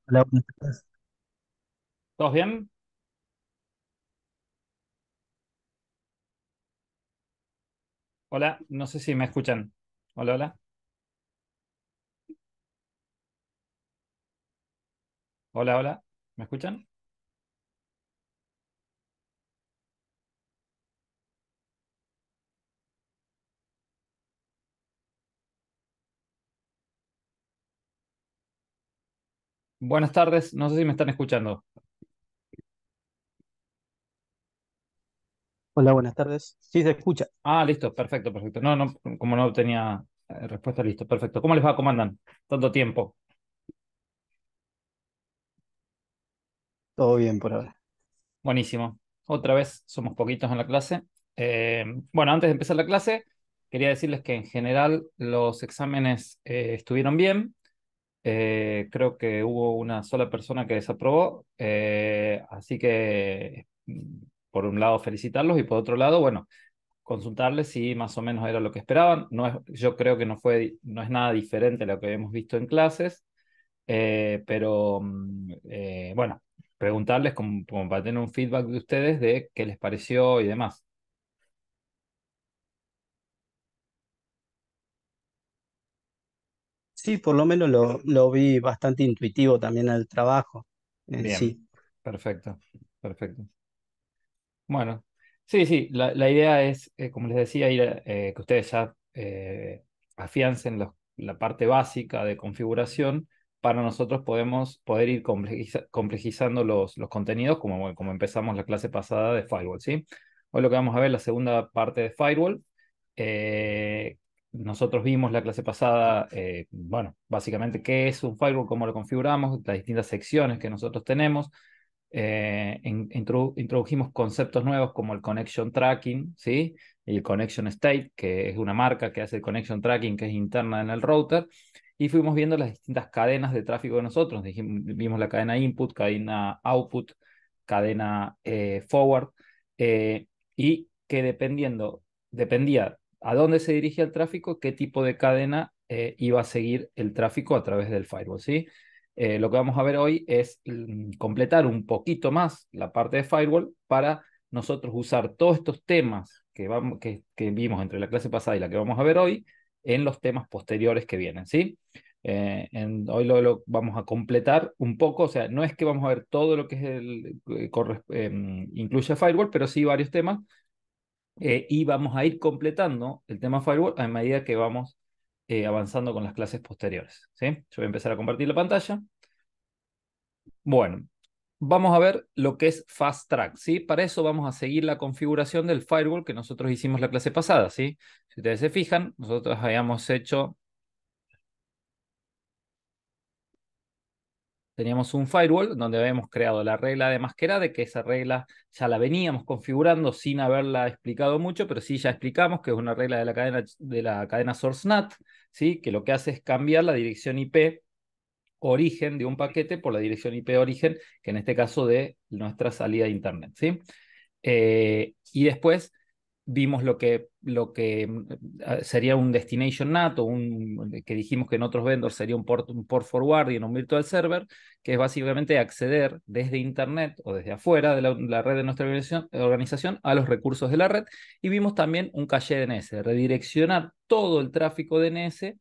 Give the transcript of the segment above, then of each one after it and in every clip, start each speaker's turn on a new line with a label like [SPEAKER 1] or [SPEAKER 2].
[SPEAKER 1] Hola, buenas tardes.
[SPEAKER 2] ¿Todos bien? Hola, no sé si me escuchan. Hola, hola. Hola, hola. ¿Me escuchan? Buenas tardes, no sé si me están escuchando.
[SPEAKER 1] Hola, buenas tardes. Sí, se escucha.
[SPEAKER 2] Ah, listo, perfecto, perfecto. No, no, como no tenía respuesta, listo, perfecto. ¿Cómo les va? ¿Cómo andan? Tanto tiempo.
[SPEAKER 1] Todo bien por ahora.
[SPEAKER 2] Buenísimo. Otra vez somos poquitos en la clase. Bueno, antes de empezar la clase, quería decirles que en general los exámenes estuvieron bien. Creo que hubo una sola persona que desaprobó, así que por un lado felicitarlos y por otro lado, bueno, consultarles si más o menos era lo que esperaban. No es, yo creo que no es nada diferente a lo que hemos visto en clases, pero bueno, preguntarles como para tener un feedback de ustedes de qué les pareció y demás.
[SPEAKER 1] Sí, por lo menos lo vi bastante intuitivo también al trabajo en
[SPEAKER 2] Bien,
[SPEAKER 1] sí.
[SPEAKER 2] perfecto, perfecto. Bueno, sí, sí, la idea es, como les decía, que ustedes ya afiancen la parte básica de configuración para nosotros poder ir complejizando los contenidos como empezamos la clase pasada de Firewall, ¿sí? Hoy lo que vamos a ver es la segunda parte de Firewall. Eh, Nosotros vimos la clase pasada, bueno, básicamente qué es un Firewall, cómo lo configuramos, las distintas secciones que nosotros tenemos. Introdujimos conceptos nuevos como el connection tracking, ¿sí? Y el connection state, que es una marca que hace el connection tracking, que es interna en el router. Y fuimos viendo las distintas cadenas de tráfico de nosotros. Vimos la cadena input, cadena output, cadena forward, eh, y que dependía a dónde se dirigía el tráfico, qué tipo de cadena iba a seguir el tráfico a través del firewall, ¿sí? Lo que vamos a ver hoy es completar un poquito más la parte de firewall para nosotros usar todos estos temas que vimos entre la clase pasada y la que vamos a ver hoy en los temas posteriores que vienen, ¿sí? Hoy lo vamos a completar un poco, o sea, no es que vamos a ver todo lo que es incluye firewall, pero sí varios temas, y vamos a ir completando el tema firewall a medida que vamos avanzando con las clases posteriores, ¿sí? Yo voy a empezar a compartir la pantalla. Bueno, vamos a ver lo que es Fast Track, ¿sí? Para eso vamos a seguir la configuración del firewall que nosotros hicimos la clase pasada, ¿sí? Si ustedes se fijan, nosotros habíamos hecho, teníamos un firewall donde habíamos creado la regla de masquerade, que esa regla ya la veníamos configurando sin haberla explicado mucho, pero sí ya explicamos que es una regla de la cadena source NAT, ¿sí? Que lo que hace es cambiar la dirección IP origen de un paquete por la dirección IP origen, que en este caso de nuestra salida de Internet, ¿sí? Y después vimos lo que sería un destination NAT que dijimos que en otros vendors sería un port forward y en un virtual server, que es básicamente acceder desde Internet o desde afuera de la red de nuestra organización a los recursos de la red. Y vimos también un caché DNS, redireccionar todo el tráfico DNS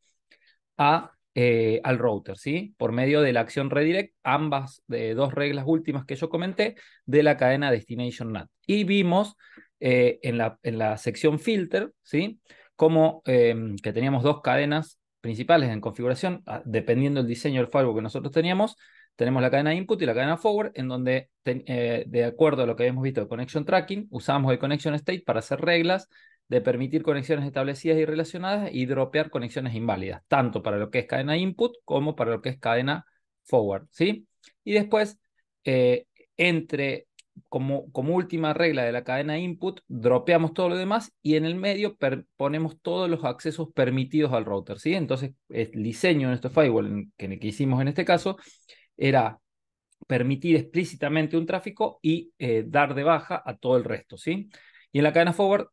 [SPEAKER 2] al router, ¿sí? Por medio de la acción redirect, ambas de dos reglas últimas que yo comenté de la cadena Destination NAT. Y vimos en la sección filter, ¿sí? Como que teníamos dos cadenas principales en configuración, dependiendo del diseño del firewall que nosotros teníamos. Tenemos la cadena input y la cadena forward, en donde, de acuerdo a lo que habíamos visto de connection tracking, usamos el connection state para hacer reglas de permitir conexiones establecidas y relacionadas y dropear conexiones inválidas, tanto para lo que es cadena input como para lo que es cadena forward, ¿sí? Y después, eh, entre, como última regla de la cadena input, dropeamos todo lo demás y en el medio ponemos todos los accesos permitidos al router, ¿sí? Entonces, el diseño de nuestro firewall que hicimos en este caso era permitir explícitamente un tráfico y dar de baja a todo el resto, ¿sí? Y en la cadena forward,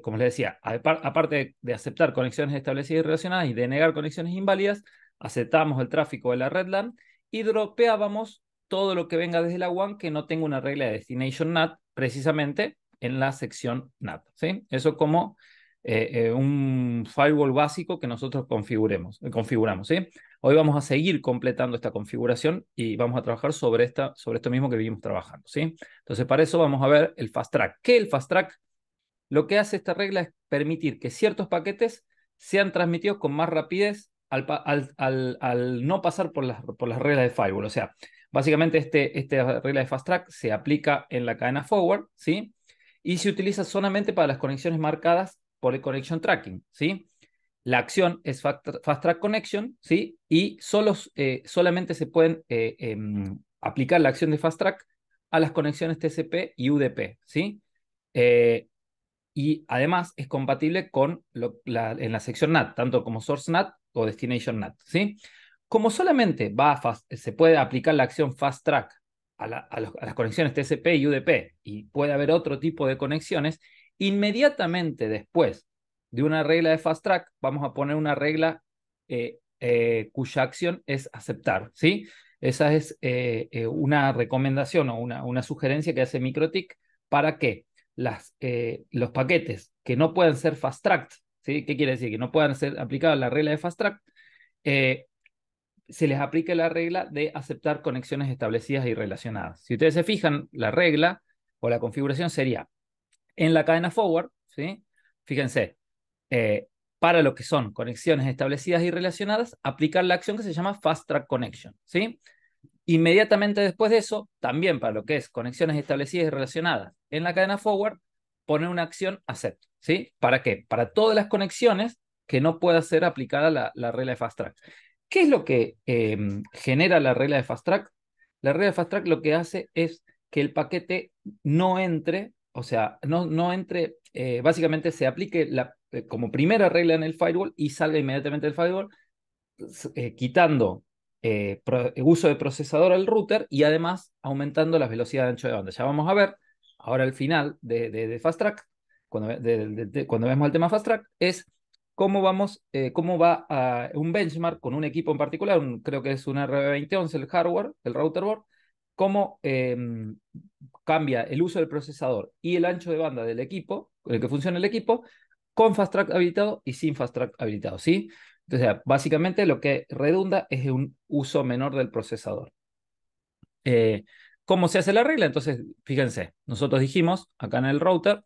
[SPEAKER 2] como les decía, aparte de aceptar conexiones establecidas y relacionadas y de negar conexiones inválidas, aceptamos el tráfico de la red LAN y dropeábamos todo lo que venga desde la WAN que no tenga una regla de Destination NAT precisamente en la sección NAT, ¿sí? Eso como un firewall básico que nosotros configuramos, ¿sí? Hoy vamos a seguir completando esta configuración y vamos a trabajar sobre esto mismo que vimos trabajando, ¿sí? Entonces, para eso vamos a ver el Fast Track. ¿Qué es el Fast Track? Lo que hace esta regla es permitir que ciertos paquetes sean transmitidos con más rapidez al no pasar por las reglas de firewall. O sea, básicamente esta regla de fast track se aplica en la cadena forward, ¿sí? Y se utiliza solamente para las conexiones marcadas por el connection tracking, ¿sí? La acción es fast track connection, ¿sí? Y solamente se pueden aplicar la acción de fast track a las conexiones TCP y UDP, ¿sí? Eh, y además es compatible con en la sección NAT, tanto como Source NAT o Destination NAT, ¿sí? Como solamente se puede aplicar la acción Fast Track a las conexiones TCP y UDP y puede haber otro tipo de conexiones, inmediatamente después de una regla de Fast Track vamos a poner una regla cuya acción es aceptar, ¿sí? Esa es una recomendación o una sugerencia que hace MikroTik para que los paquetes que no puedan ser fast tracked, ¿sí? ¿Qué quiere decir? Que no puedan ser aplicadas la regla de fast track, eh, se les aplique la regla de aceptar conexiones establecidas y relacionadas. Si ustedes se fijan, la regla o la configuración sería en la cadena forward, ¿sí? Fíjense, eh, para lo que son conexiones establecidas y relacionadas, aplicar la acción que se llama Fast Track Connection, ¿sí? Inmediatamente después de eso, también para lo que es conexiones establecidas y relacionadas en la cadena forward, poner una acción accept, ¿sí? ¿Para qué? Para todas las conexiones que no pueda ser aplicada la regla de fast track. ¿Qué es lo que genera la regla de fast track? La regla de fast track lo que hace es que el paquete no entre, o sea, no entre, básicamente se aplique como primera regla en el firewall y salga inmediatamente del firewall quitando uso de procesador al router y además aumentando las velocidades de ancho de banda. Ya vamos a ver ahora al final de Fast Track, cuando vemos el tema Fast Track, es cómo va a un benchmark con un equipo en particular, creo que es un RB2011, el hardware, el router board, cómo cambia el uso del procesador y el ancho de banda del equipo, con el que funciona el equipo, con Fast Track habilitado y sin Fast Track habilitado, ¿sí? Entonces, básicamente lo que redunda es un uso menor del procesador. Eh, ¿Cómo se hace la regla? Entonces, fíjense, nosotros dijimos acá en el router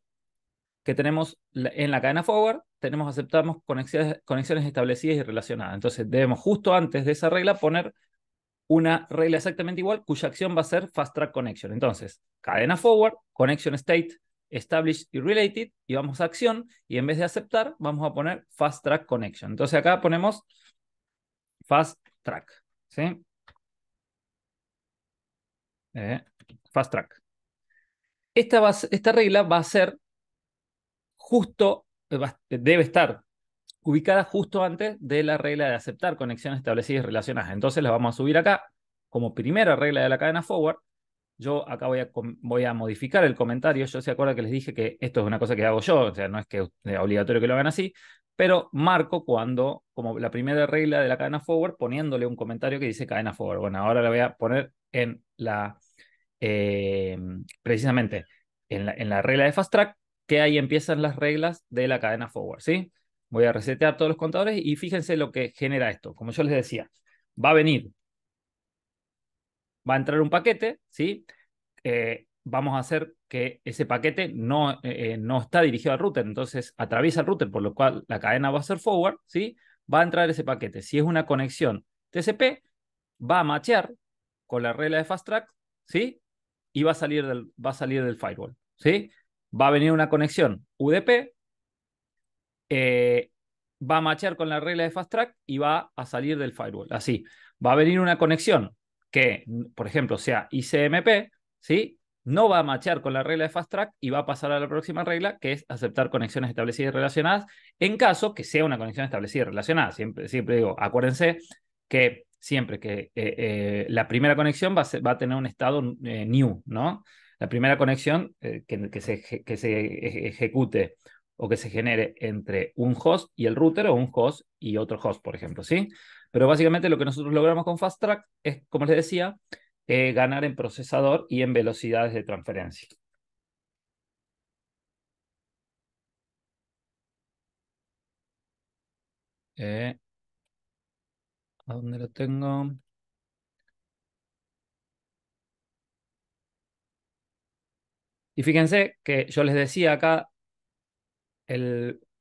[SPEAKER 2] que tenemos en la cadena forward, aceptamos conexiones establecidas y relacionadas. Entonces, debemos justo antes de esa regla poner una regla exactamente igual cuya acción va a ser Fast Track Connection. Entonces, cadena forward, connection state, established y related, y vamos a acción, y en vez de aceptar, vamos a poner Fast Track Connection. Entonces acá ponemos Fast Track, ¿sí? Eh, Fast Track. Esta regla va a ser justo, debe estar ubicada justo antes de la regla de aceptar conexiones establecidas y relacionadas. Entonces la vamos a subir acá como primera regla de la cadena forward. Yo acá voy a modificar el comentario. Yo se acuerda que les dije que esto es una cosa que hago yo, o sea, no es que es obligatorio que lo hagan así, pero marco como la primera regla de la cadena forward, poniéndole un comentario que dice cadena forward. Bueno, ahora la voy a poner eh, precisamente en la regla de fast track, que ahí empiezan las reglas de la cadena forward, ¿sí? Voy a resetear todos los contadores y fíjense lo que genera esto. Como yo les decía, va a venir, va a entrar un paquete, ¿sí? Vamos a hacer que ese paquete no está dirigido al router, entonces atraviesa el router, por lo cual la cadena va a ser forward, ¿sí? Va a entrar ese paquete. Si es una conexión TCP, va a machear con la regla de fast track, ¿sí? Y va a salir del firewall, ¿sí? Va a venir una conexión UDP, eh, va a machear con la regla de fast track y va a salir del firewall. Así, va a venir una conexión que, por ejemplo, sea ICMP, ¿sí? No va a machear con la regla de fast track y va a pasar a la próxima regla, que es aceptar conexiones establecidas y relacionadas, en caso que sea una conexión establecida y relacionada. Siempre digo, acuérdense que siempre que la primera conexión va a tener un estado new, ¿no? La primera conexión que se ejecute o que se genere entre un host y el router o un host y otro host, por ejemplo, ¿sí? Pero básicamente lo que nosotros logramos con Fast Track es, como les decía, ganar en procesador y en velocidades de transferencia. Eh, ¿A dónde lo tengo? Y fíjense que yo les decía acá,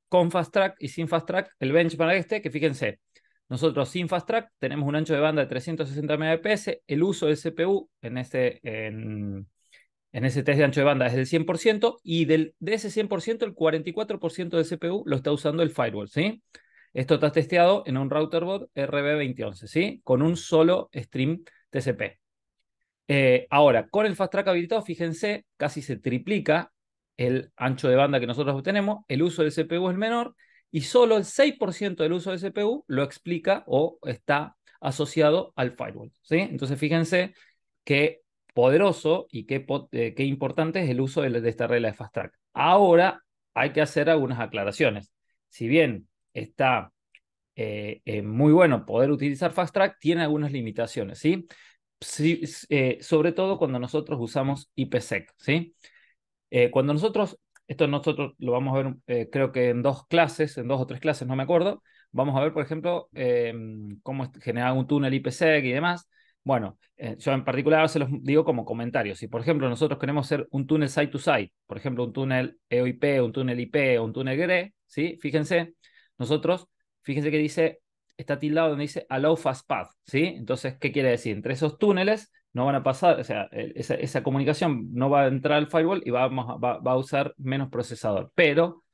[SPEAKER 2] con Fast Track y sin Fast Track, el benchmark que fíjense, nosotros sin Fast Track tenemos un ancho de banda de 360 Mbps, el uso del CPU en ese test de ancho de banda es del 100% y de ese 100%, el 44% del CPU lo está usando el firewall, ¿sí? Esto está testeado en un router board RB2011, ¿sí? Con un solo stream TCP. Ahora, con el Fast Track habilitado, fíjense, casi se triplica el ancho de banda que nosotros obtenemos, el uso del CPU es menor y solo el 6% del uso del CPU lo explica o está asociado al firewall, ¿sí? Entonces, fíjense qué poderoso y qué importante es el uso de esta regla de Fast Track. Ahora hay que hacer algunas aclaraciones. Si bien está muy bueno poder utilizar Fast Track, tiene algunas limitaciones, ¿sí? Sí, sobre todo cuando nosotros usamos IPsec, ¿sí? Cuando esto nosotros lo vamos a ver, creo que en dos clases, en dos o tres clases, no me acuerdo, vamos a ver, por ejemplo, cómo generar un túnel IPsec y demás. Bueno, yo en particular se los digo como comentarios. Si, por ejemplo, nosotros queremos hacer un túnel side-to-side, por ejemplo, un túnel EOIP, un túnel IP o un túnel GRE, ¿sí? Nosotros, fíjense que dice, está tildado donde dice Allow Fast Path, ¿sí? Entonces, ¿qué quiere decir? Entre esos túneles no van a pasar, o sea, esa comunicación no va a entrar al firewall y va a usar menos procesador. Pero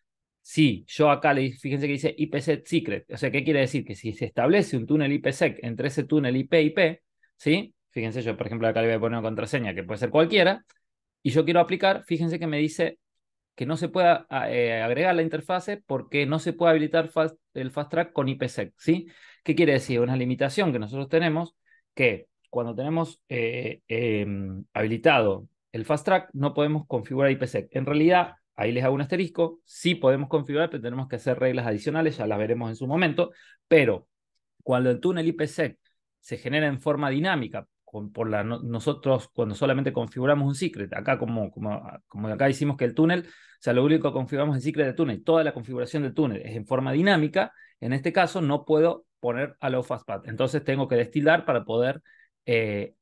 [SPEAKER 2] si yo acá fíjense que dice IPsec secret, o sea, ¿qué quiere decir? Que si se establece un túnel IPsec entre ese túnel IP-IP, ¿sí? Fíjense, yo por ejemplo acá le voy a poner una contraseña que puede ser cualquiera, y yo quiero aplicar, fíjense que me dice que no se pueda agregar la interfase porque no se puede habilitar el fast track con IPsec, ¿sí? ¿Qué quiere decir? Una limitación que nosotros tenemos que cuando tenemos habilitado el fast track no podemos configurar IPsec. En realidad, ahí les hago un asterisco, sí podemos configurar, pero tenemos que hacer reglas adicionales, ya las veremos en su momento, pero cuando el túnel IPsec se genera en forma dinámica, nosotros cuando solamente configuramos un secret, acá como acá hicimos que el túnel, o sea, lo único que configuramos es el secret del túnel, toda la configuración del túnel es en forma dinámica, en este caso no puedo poner allow fastpath, entonces tengo que destilar para poder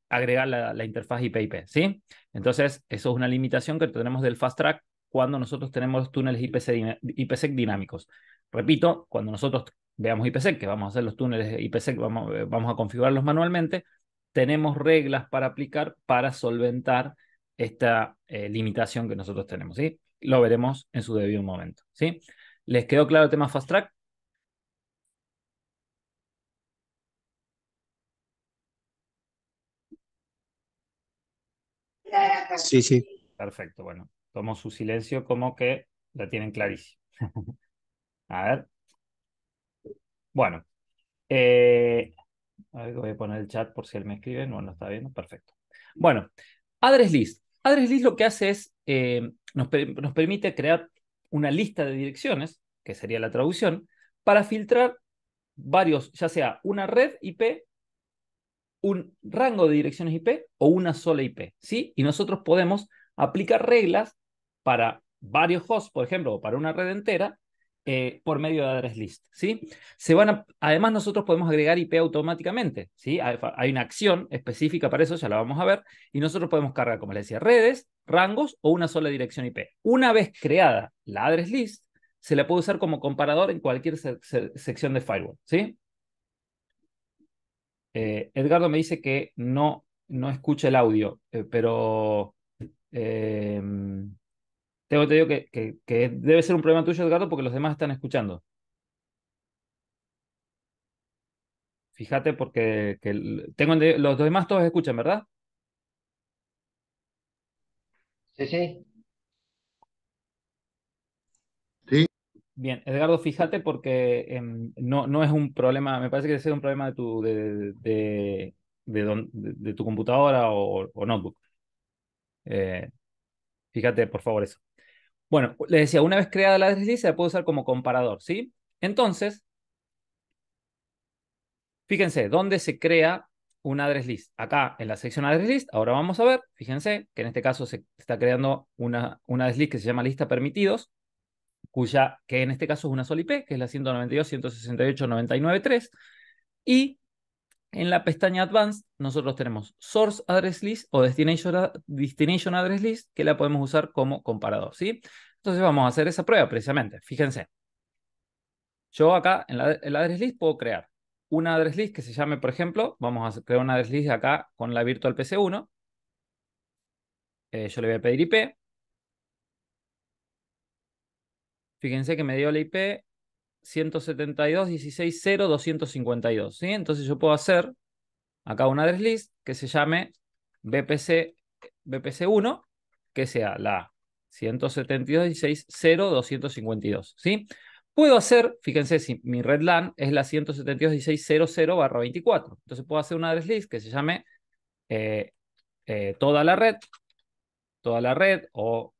[SPEAKER 2] agregar la interfaz IP-IP, ¿sí? Entonces, eso es una limitación que tenemos del fast track cuando nosotros tenemos túneles IPsec dinámicos. Repito, cuando nosotros veamos IPsec, que vamos a hacer los túneles de IPsec, vamos a configurarlos manualmente, tenemos reglas para aplicar para solventar esta limitación que nosotros tenemos, ¿sí? Lo veremos en su debido momento, ¿sí? ¿Les quedó claro el tema Fast Track?
[SPEAKER 1] Sí, sí.
[SPEAKER 2] Perfecto, bueno, tomo su silencio como que la tienen clarísima. A ver, bueno, a ver, voy a poner el chat por si él me escribe, no está viendo, perfecto. Bueno, Address List. Address List lo que hace es, nos permite crear una lista de direcciones, que sería la traducción, para filtrar varios, ya sea una red IP, un rango de direcciones IP o una sola IP, ¿sí? Y nosotros podemos aplicar reglas para varios hosts, por ejemplo, o para una red entera, por medio de address list, ¿sí? Además, nosotros podemos agregar IP automáticamente, ¿sí? Hay una acción específica para eso, ya la vamos a ver, y nosotros podemos cargar, como les decía, redes, rangos o una sola dirección IP. Una vez creada la address list, se la puede usar como comparador en cualquier sección de firewall, ¿sí? Edgardo me dice que no escucha el audio, pero eh, tengo entendido que debe ser un problema tuyo, Edgardo, porque los demás están escuchando. Fíjate porque los demás todos escuchan, ¿verdad?
[SPEAKER 3] Sí, sí.
[SPEAKER 4] Sí,
[SPEAKER 2] Bien, Edgardo, fíjate porque no es un problema, me parece que debe ser un problema de tu computadora o notebook. Eh, Fíjate, por favor, eso. Bueno, les decía, una vez creada la address list, se la puede usar como comparador, ¿sí? Entonces, Fíjense, ¿dónde se crea un address list? Acá en la sección address list, ahora vamos a ver, fíjense que en este caso se está creando un address list que se llama lista permitidos, que en este caso es una sola IP, que es la 192.168.99.3, y en la pestaña Advanced nosotros tenemos Source Address List o Destination Address List, que la podemos usar como comparador, ¿sí? Entonces vamos a hacer esa prueba precisamente. Fíjense, yo acá en el Address List puedo crear una Address List que se llame, por ejemplo, vamos a crear una Address List acá con la Virtual PC1. Yo le voy a pedir IP. Fíjense que me dio la IP 172.16.0.252, ¿sí? Entonces yo puedo hacer acá una address list que se llame BPC1, que sea la 172.16.0.252, ¿sí? Puedo hacer, fíjense, si mi red LAN es la 172.16.00/24. Entonces puedo hacer una address list que se llame eh, toda la red o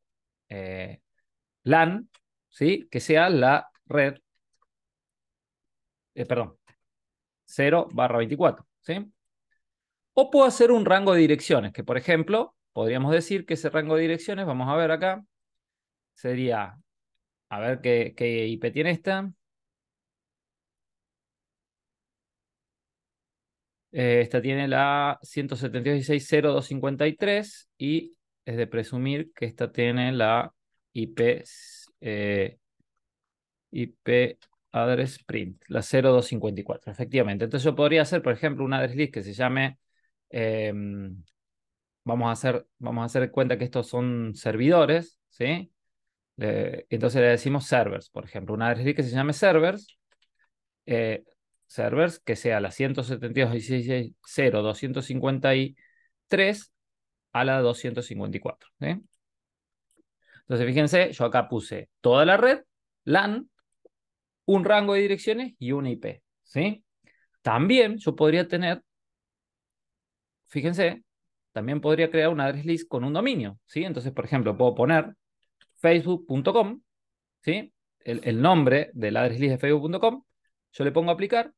[SPEAKER 2] eh, LAN, ¿sí? Que sea la red, perdón, 0/24, ¿sí? O puedo hacer un rango de direcciones, que por ejemplo, podríamos decir que ese rango de direcciones, vamos a ver acá, sería, a ver qué IP tiene esta. Esta tiene la 172.16.0.253 y es de presumir que esta tiene la IP, eh, IP address print, la 0.254, efectivamente. Entonces yo podría hacer, por ejemplo, un address list que se llame... vamos a hacer cuenta que estos son servidores, ¿sí? Entonces le decimos servers, por ejemplo, una address list que se llame servers, eh, servers que sea la 172.16.0.253 a la 254, ¿sí? Entonces fíjense, yo acá puse toda la red, LAN, un rango de direcciones y una IP, ¿sí? También yo podría tener, fíjense, también podría crear una address list con un dominio, ¿sí? Entonces, por ejemplo, puedo poner facebook.com, ¿sí? El nombre del address list de facebook.com, yo le pongo aplicar,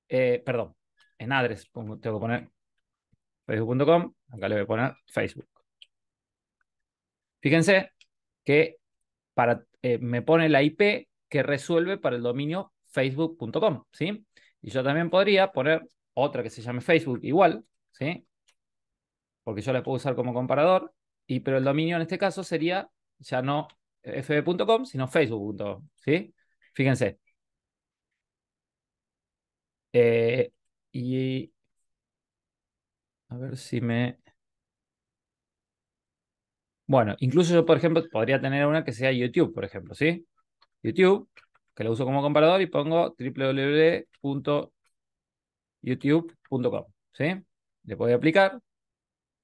[SPEAKER 2] perdón, en address tengo que poner facebook.com, acá le voy a poner Facebook. Fíjense que me pone la IP que resuelve para el dominio facebook.com, ¿sí? Y yo también podría poner otra que se llame Facebook igual, ¿sí? Porque yo la puedo usar como comparador, pero el dominio en este caso sería ya no fb.com, sino facebook.com, ¿sí? Fíjense. Eh, y a ver si me... Bueno, incluso yo, por ejemplo, podría tener una que sea YouTube, por ejemplo, ¿sí? YouTube, que lo uso como comparador y pongo www.youtube.com, ¿sí? Le voy a aplicar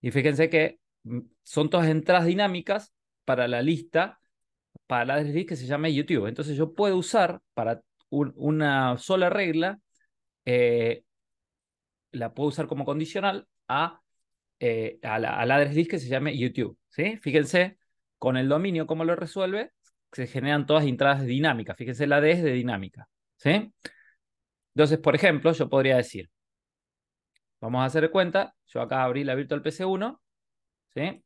[SPEAKER 2] y fíjense que son todas entradas dinámicas para la lista, para la address list que se llama YouTube. Entonces yo puedo usar para una sola regla, eh, la puedo usar como condicional a la address list que se llame YouTube, ¿sí? Fíjense, con el dominio, cómo lo resuelve, se generan todas entradas dinámicas. Fíjense, la D es de dinámica, ¿sí? Entonces, por ejemplo, yo podría decir, vamos a hacer cuenta, yo acá abrí la Virtual PC1, ¿sí?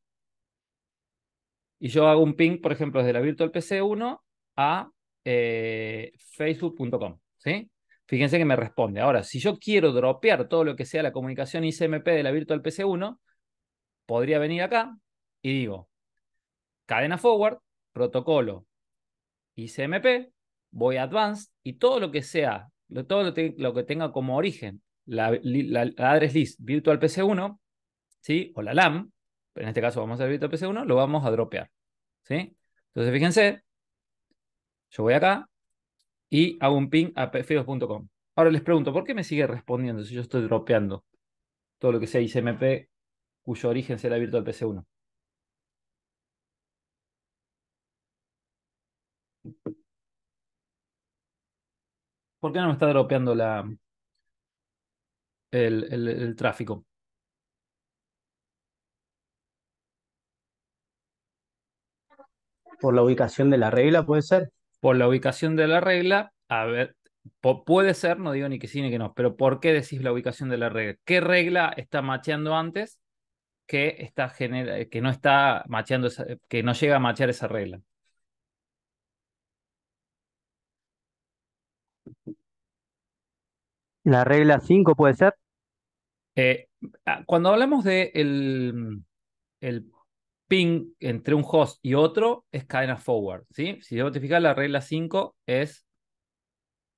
[SPEAKER 2] Y yo hago un ping, por ejemplo, desde la Virtual PC1 a facebook.com, ¿sí? Fíjense que me responde. Ahora, si yo quiero dropear todo lo que sea la comunicación ICMP de la Virtual PC1, podría venir acá y digo, cadena forward, protocolo ICMP, voy a advanced y todo lo que sea, todo lo que tenga como origen la address list virtual PC1, ¿sí? O la LAM, pero en este caso vamos a hacer virtual PC1, lo vamos a dropear, ¿sí? Entonces fíjense, yo voy acá y hago un ping a fedos.com. Ahora les pregunto, ¿por qué me sigue respondiendo si yo estoy dropeando todo lo que sea ICMP cuyo origen sea la virtual PC1? ¿Por qué no me está dropeando el tráfico?
[SPEAKER 1] Por la ubicación de la regla, puede ser.
[SPEAKER 2] Por la ubicación de la regla, a ver, Puede ser, no digo ni que sí ni que no, pero ¿por qué decís la ubicación de la regla? ¿Qué regla está macheando antes que no está macheando que no llega a machear esa regla?
[SPEAKER 1] La regla 5 puede ser.
[SPEAKER 2] Eh, Cuando hablamos de el ping entre un host y otro, es cadena forward, ¿sí? Si vos te fijas, la regla 5 es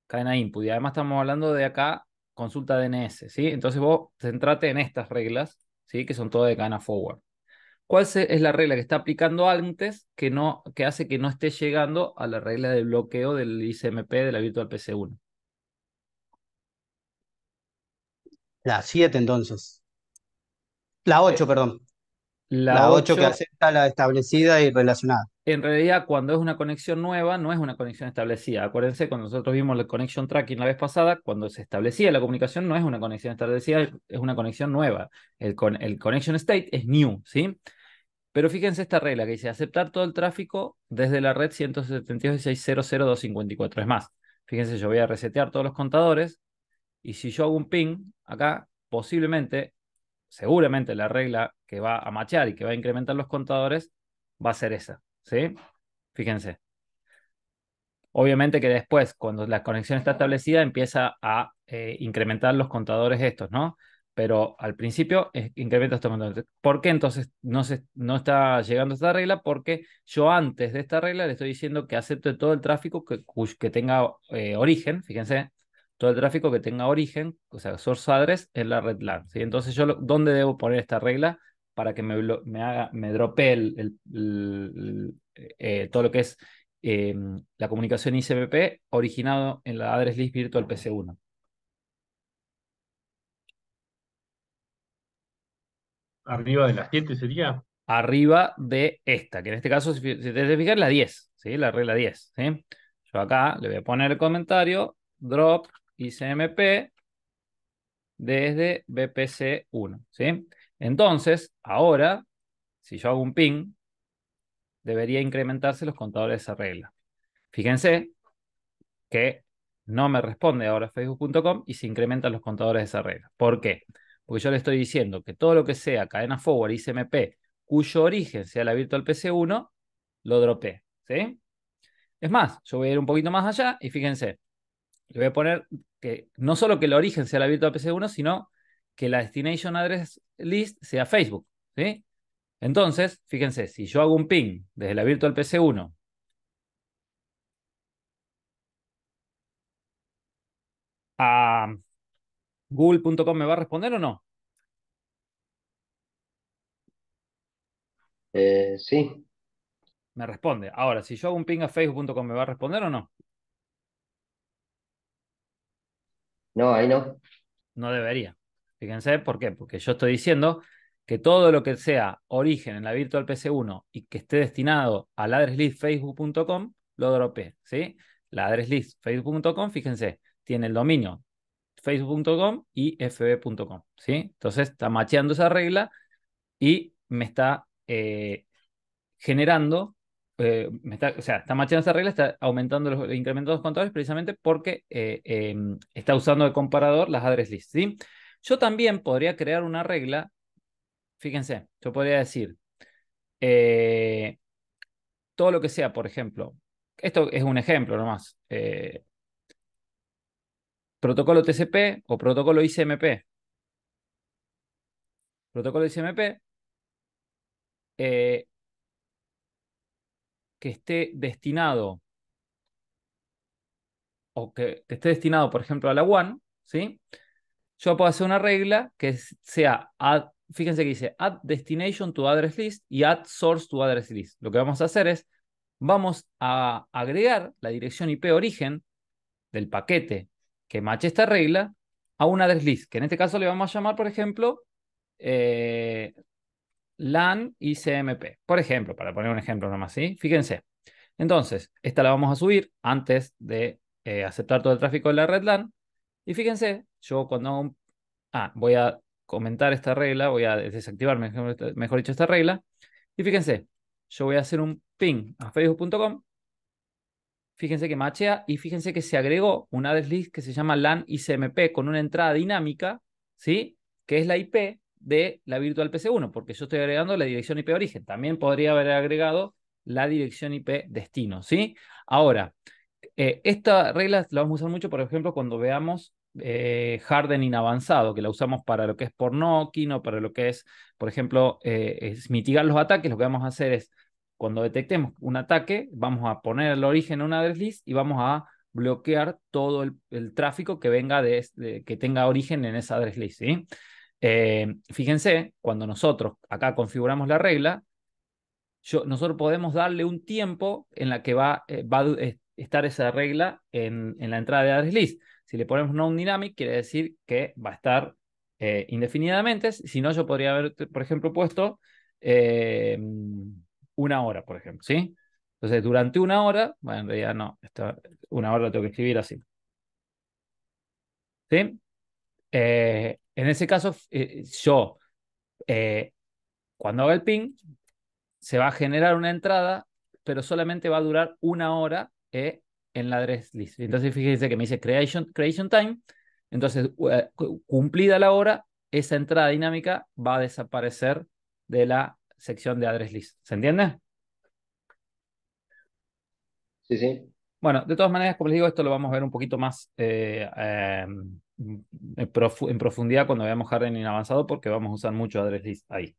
[SPEAKER 2] cadena input. Y además estamos hablando de acá consulta DNS, ¿sí? Entonces vos centrate en estas reglas, ¿sí? Que son todas de cadena forward. Es la regla que está aplicando antes que hace que no esté llegando a la regla de bloqueo del ICMP de la Virtual PC1?
[SPEAKER 1] La 7 entonces. La
[SPEAKER 2] Eh,
[SPEAKER 1] 8 perdón.
[SPEAKER 2] La
[SPEAKER 1] La 8 que
[SPEAKER 2] 8,
[SPEAKER 1] acepta la establecida y relacionada.
[SPEAKER 2] en realidad, cuando es una conexión nueva, no es una conexión establecida. Acuérdense, cuando nosotros vimos el connection tracking la vez pasada, cuando se establecía la comunicación, no es una conexión establecida, es una conexión nueva. El connection state es new, ¿sí? Pero fíjense esta regla que dice aceptar todo el tráfico desde la red 172.16.0.254. Es más, fíjense, yo voy a resetear todos los contadores y si yo hago un ping acá, posiblemente, seguramente la regla que va a machear y que va a incrementar los contadores va a ser esa, ¿sí? Fíjense. Obviamente que después, cuando la conexión está establecida, empieza a incrementar los contadores estos, ¿no? Pero al principio incrementa estos contadores. ¿Por qué entonces no está llegando esta regla? Porque yo antes de esta regla le estoy diciendo que acepte todo el tráfico que tenga origen, fíjense, todo el tráfico que tenga origen, o sea, source address en la red LAN, ¿sí? Entonces, ¿dónde debo poner esta regla para que me dropee todo lo que es la comunicación ICMP originado en la address list virtual PC1?
[SPEAKER 4] Arriba de las 7 sería.
[SPEAKER 2] Arriba de esta, que en este caso, si te fijas, la 10, ¿sí? La regla 10, ¿sí? Yo acá le voy a poner el comentario, drop ICMP desde BPC1, ¿sí? Entonces, ahora, si yo hago un ping, debería incrementarse los contadores de esa regla. Fíjense que no me responde ahora Facebook.com y se incrementan los contadores de esa regla. ¿Por qué? Porque yo le estoy diciendo que todo lo que sea cadena forward ICMP cuyo origen sea la Virtual PC1, lo dropé, ¿sí? Es más, yo voy a ir un poquito más allá y fíjense, le voy a poner que no solo que el origen sea la Virtual PC1, sino que la Destination Address List sea Facebook, ¿sí? Entonces, fíjense, si yo hago un ping desde la Virtual PC1 a google.com, ¿me va a responder o no?
[SPEAKER 3] Sí,
[SPEAKER 2] Me responde. Ahora, si yo hago un ping a facebook.com, ¿me va a responder o no?
[SPEAKER 3] no, ahí no.
[SPEAKER 2] No debería. Fíjense, ¿por qué? Porque yo estoy diciendo que todo lo que sea origen en la Virtual PC1 y que esté destinado al address list facebook.com, lo dropé, ¿sí? La address list facebook.com, fíjense, tiene el dominio facebook.com y fb.com, ¿sí? Entonces está macheando esa regla y me está generando, o sea, está macheando esa regla, está aumentando incrementando los contadores precisamente porque está usando de comparador las address lists, ¿sí? Yo también podría crear una regla, fíjense, yo podría decir, eh, todo lo que sea, por ejemplo, esto es un ejemplo nomás, protocolo TCP o protocolo ICMP. Protocolo ICMP eh, que esté destinado que esté destinado, por ejemplo, a la WAN, ¿sí? Yo puedo hacer una regla que sea fíjense que dice add destination to address list y add source to address list. Lo que vamos a hacer es, vamos a agregar la dirección IP origen del paquete que mache esta regla a una address list, que en este caso le vamos a llamar, por ejemplo, eh, LAN ICMP, por ejemplo, para poner un ejemplo nomás, ¿sí? Fíjense. Entonces, esta la vamos a subir antes de aceptar todo el tráfico de la red LAN. Y fíjense, yo cuando hago voy a comentar esta regla, voy a desactivar, mejor dicho, esta regla. Y fíjense, yo voy a hacer un ping a facebook.com Fíjense que machea y fíjense que se agregó un address list que se llama LAN ICMP con una entrada dinámica, ¿sí? Que es la IP de la virtual PC1, porque yo estoy agregando la dirección IP origen. También podría haber agregado la dirección IP destino, ¿sí? Ahora, esta regla la vamos a usar mucho, por ejemplo, cuando veamos hardening avanzado, que la usamos para lo que es por knocking o para lo que es, por ejemplo, es mitigar los ataques. Lo que vamos a hacer es, cuando detectemos un ataque, vamos a poner el origen en una address list y vamos a bloquear todo el tráfico que venga que tenga origen en esa address list, ¿sí? Fíjense, cuando nosotros acá configuramos la regla, nosotros podemos darle un tiempo en la que va a estar esa regla en la entrada de address list. Si le ponemos non-dynamic, quiere decir que va a estar indefinidamente. Si no, yo podría haber, por ejemplo, puesto 1 hora, por ejemplo, ¿sí? Entonces, durante 1 hora, bueno, en realidad no, 1 hora lo tengo que escribir así, ¿sí? En ese caso, yo, cuando haga el ping, se va a generar una entrada, pero solamente va a durar 1 hora en la address list. Entonces, fíjense que me dice creation time. Entonces, cumplida la hora, esa entrada dinámica va a desaparecer de la sección de address list. ¿Se entiende?
[SPEAKER 3] Sí, sí.
[SPEAKER 2] Bueno, de todas maneras, como les digo, esto lo vamos a ver un poquito más en profundidad cuando veamos hardening avanzado, porque vamos a usar mucho address list ahí.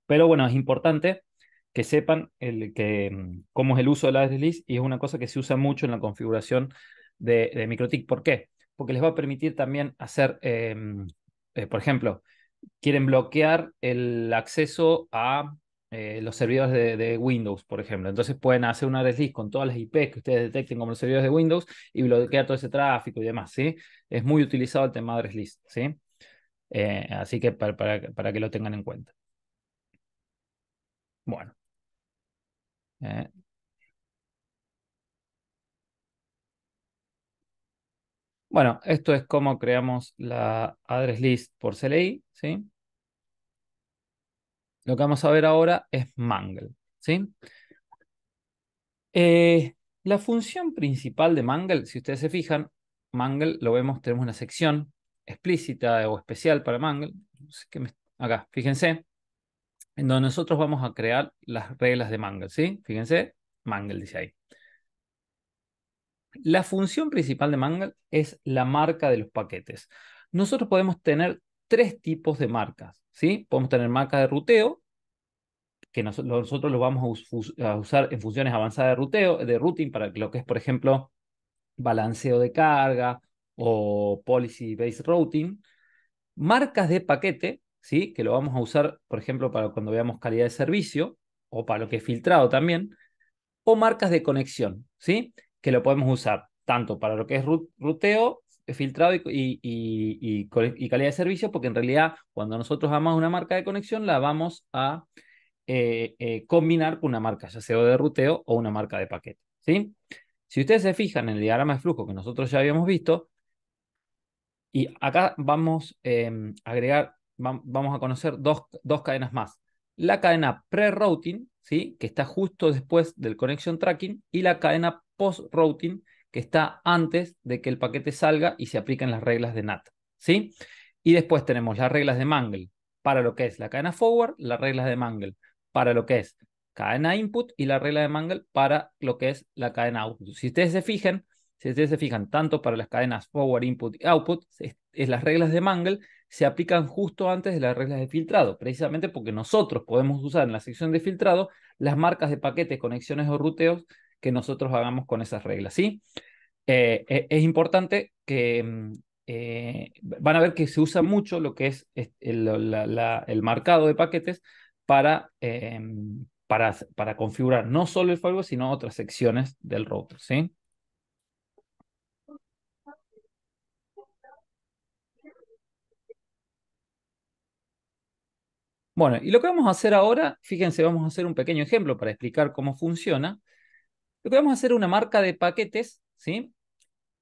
[SPEAKER 2] Pero bueno, es importante que sepan cómo es el uso de la address list, y es una cosa que se usa mucho en la configuración de MikroTik. ¿Por qué? Porque les va a permitir también hacer, por ejemplo, quieren bloquear el acceso a los servidores de Windows, por ejemplo. Entonces pueden hacer una address list con todas las IP que ustedes detecten como los servidores de Windows y bloquear todo ese tráfico y demás, ¿sí? Es muy utilizado el tema de address list, ¿sí? Así que para que lo tengan en cuenta. Bueno. Eh, Bueno, esto es cómo creamos la address list por CLI, ¿sí? Lo que vamos a ver ahora es Mangle, ¿sí? La función principal de Mangle, si ustedes se fijan, Mangle lo vemos, tenemos una sección explícita o especial para Mangle. Acá, fíjense, en donde nosotros vamos a crear las reglas de Mangle, ¿sí? Fíjense, Mangle dice ahí. La función principal de Mangle es la marca de los paquetes. Nosotros podemos tener 3 tipos de marcas, ¿sí? Podemos tener marca de ruteo, que nosotros lo vamos a usar en funciones avanzadas de ruteo, de routing, para lo que es, por ejemplo, balanceo de carga o policy-based routing. Marcas de paquete, ¿sí? Que lo vamos a usar, por ejemplo, para cuando veamos calidad de servicio o para lo que es filtrado también. O marcas de conexión, ¿sí? Que lo podemos usar tanto para lo que es ruteo, filtrado y calidad de servicio, porque en realidad cuando nosotros damos una marca de conexión la vamos a combinar con una marca, ya sea de ruteo o una marca de paquete, ¿sí? Si ustedes se fijan en el diagrama de flujo que nosotros ya habíamos visto, y acá vamos a agregar, vamos a conocer dos cadenas más. La cadena pre-routing, ¿sí? Que está justo después del connection tracking, y la cadena post-routing, que está antes de que el paquete salga y se apliquen las reglas de NAT, ¿sí? Y después tenemos las reglas de Mangle para lo que es la cadena forward, las reglas de Mangle para lo que es cadena input y la regla de Mangle para lo que es la cadena output. Si ustedes se fijan, tanto para las cadenas forward, input y output, las reglas de Mangle se aplican justo antes de las reglas de filtrado, precisamente porque nosotros podemos usar en la sección de filtrado las marcas de paquetes, conexiones o ruteos que nosotros hagamos con esas reglas, ¿sí? Es importante que van a ver que se usa mucho lo que es el marcado de paquetes para configurar no solo el firewall, sino otras secciones del router, ¿sí? Bueno, y lo que vamos a hacer ahora, fíjense, vamos a hacer un pequeño ejemplo para explicar cómo funciona. Lo que vamos a hacer es una marca de paquetes, ¿sí?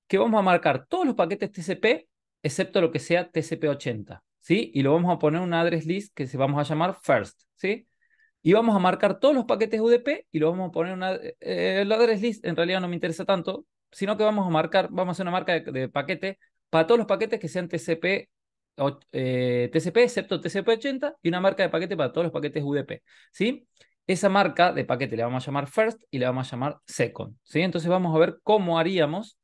[SPEAKER 2] Que vamos a marcar todos los paquetes TCP, excepto lo que sea TCP80, ¿sí? Y lo vamos a poner en una address list que se vamos a llamar first, ¿sí? y vamos a marcar todos los paquetes UDP y lo vamos a poner en una... el address list en realidad no me interesa tanto, sino que vamos a hacer una marca de paquete para todos los paquetes que sean TCP, TCP excepto TCP80 y una marca de paquete para todos los paquetes UDP, ¿sí? Esa marca de paquete le vamos a llamar first y le vamos a llamar second, ¿sí? Entonces vamos a ver cómo haríamos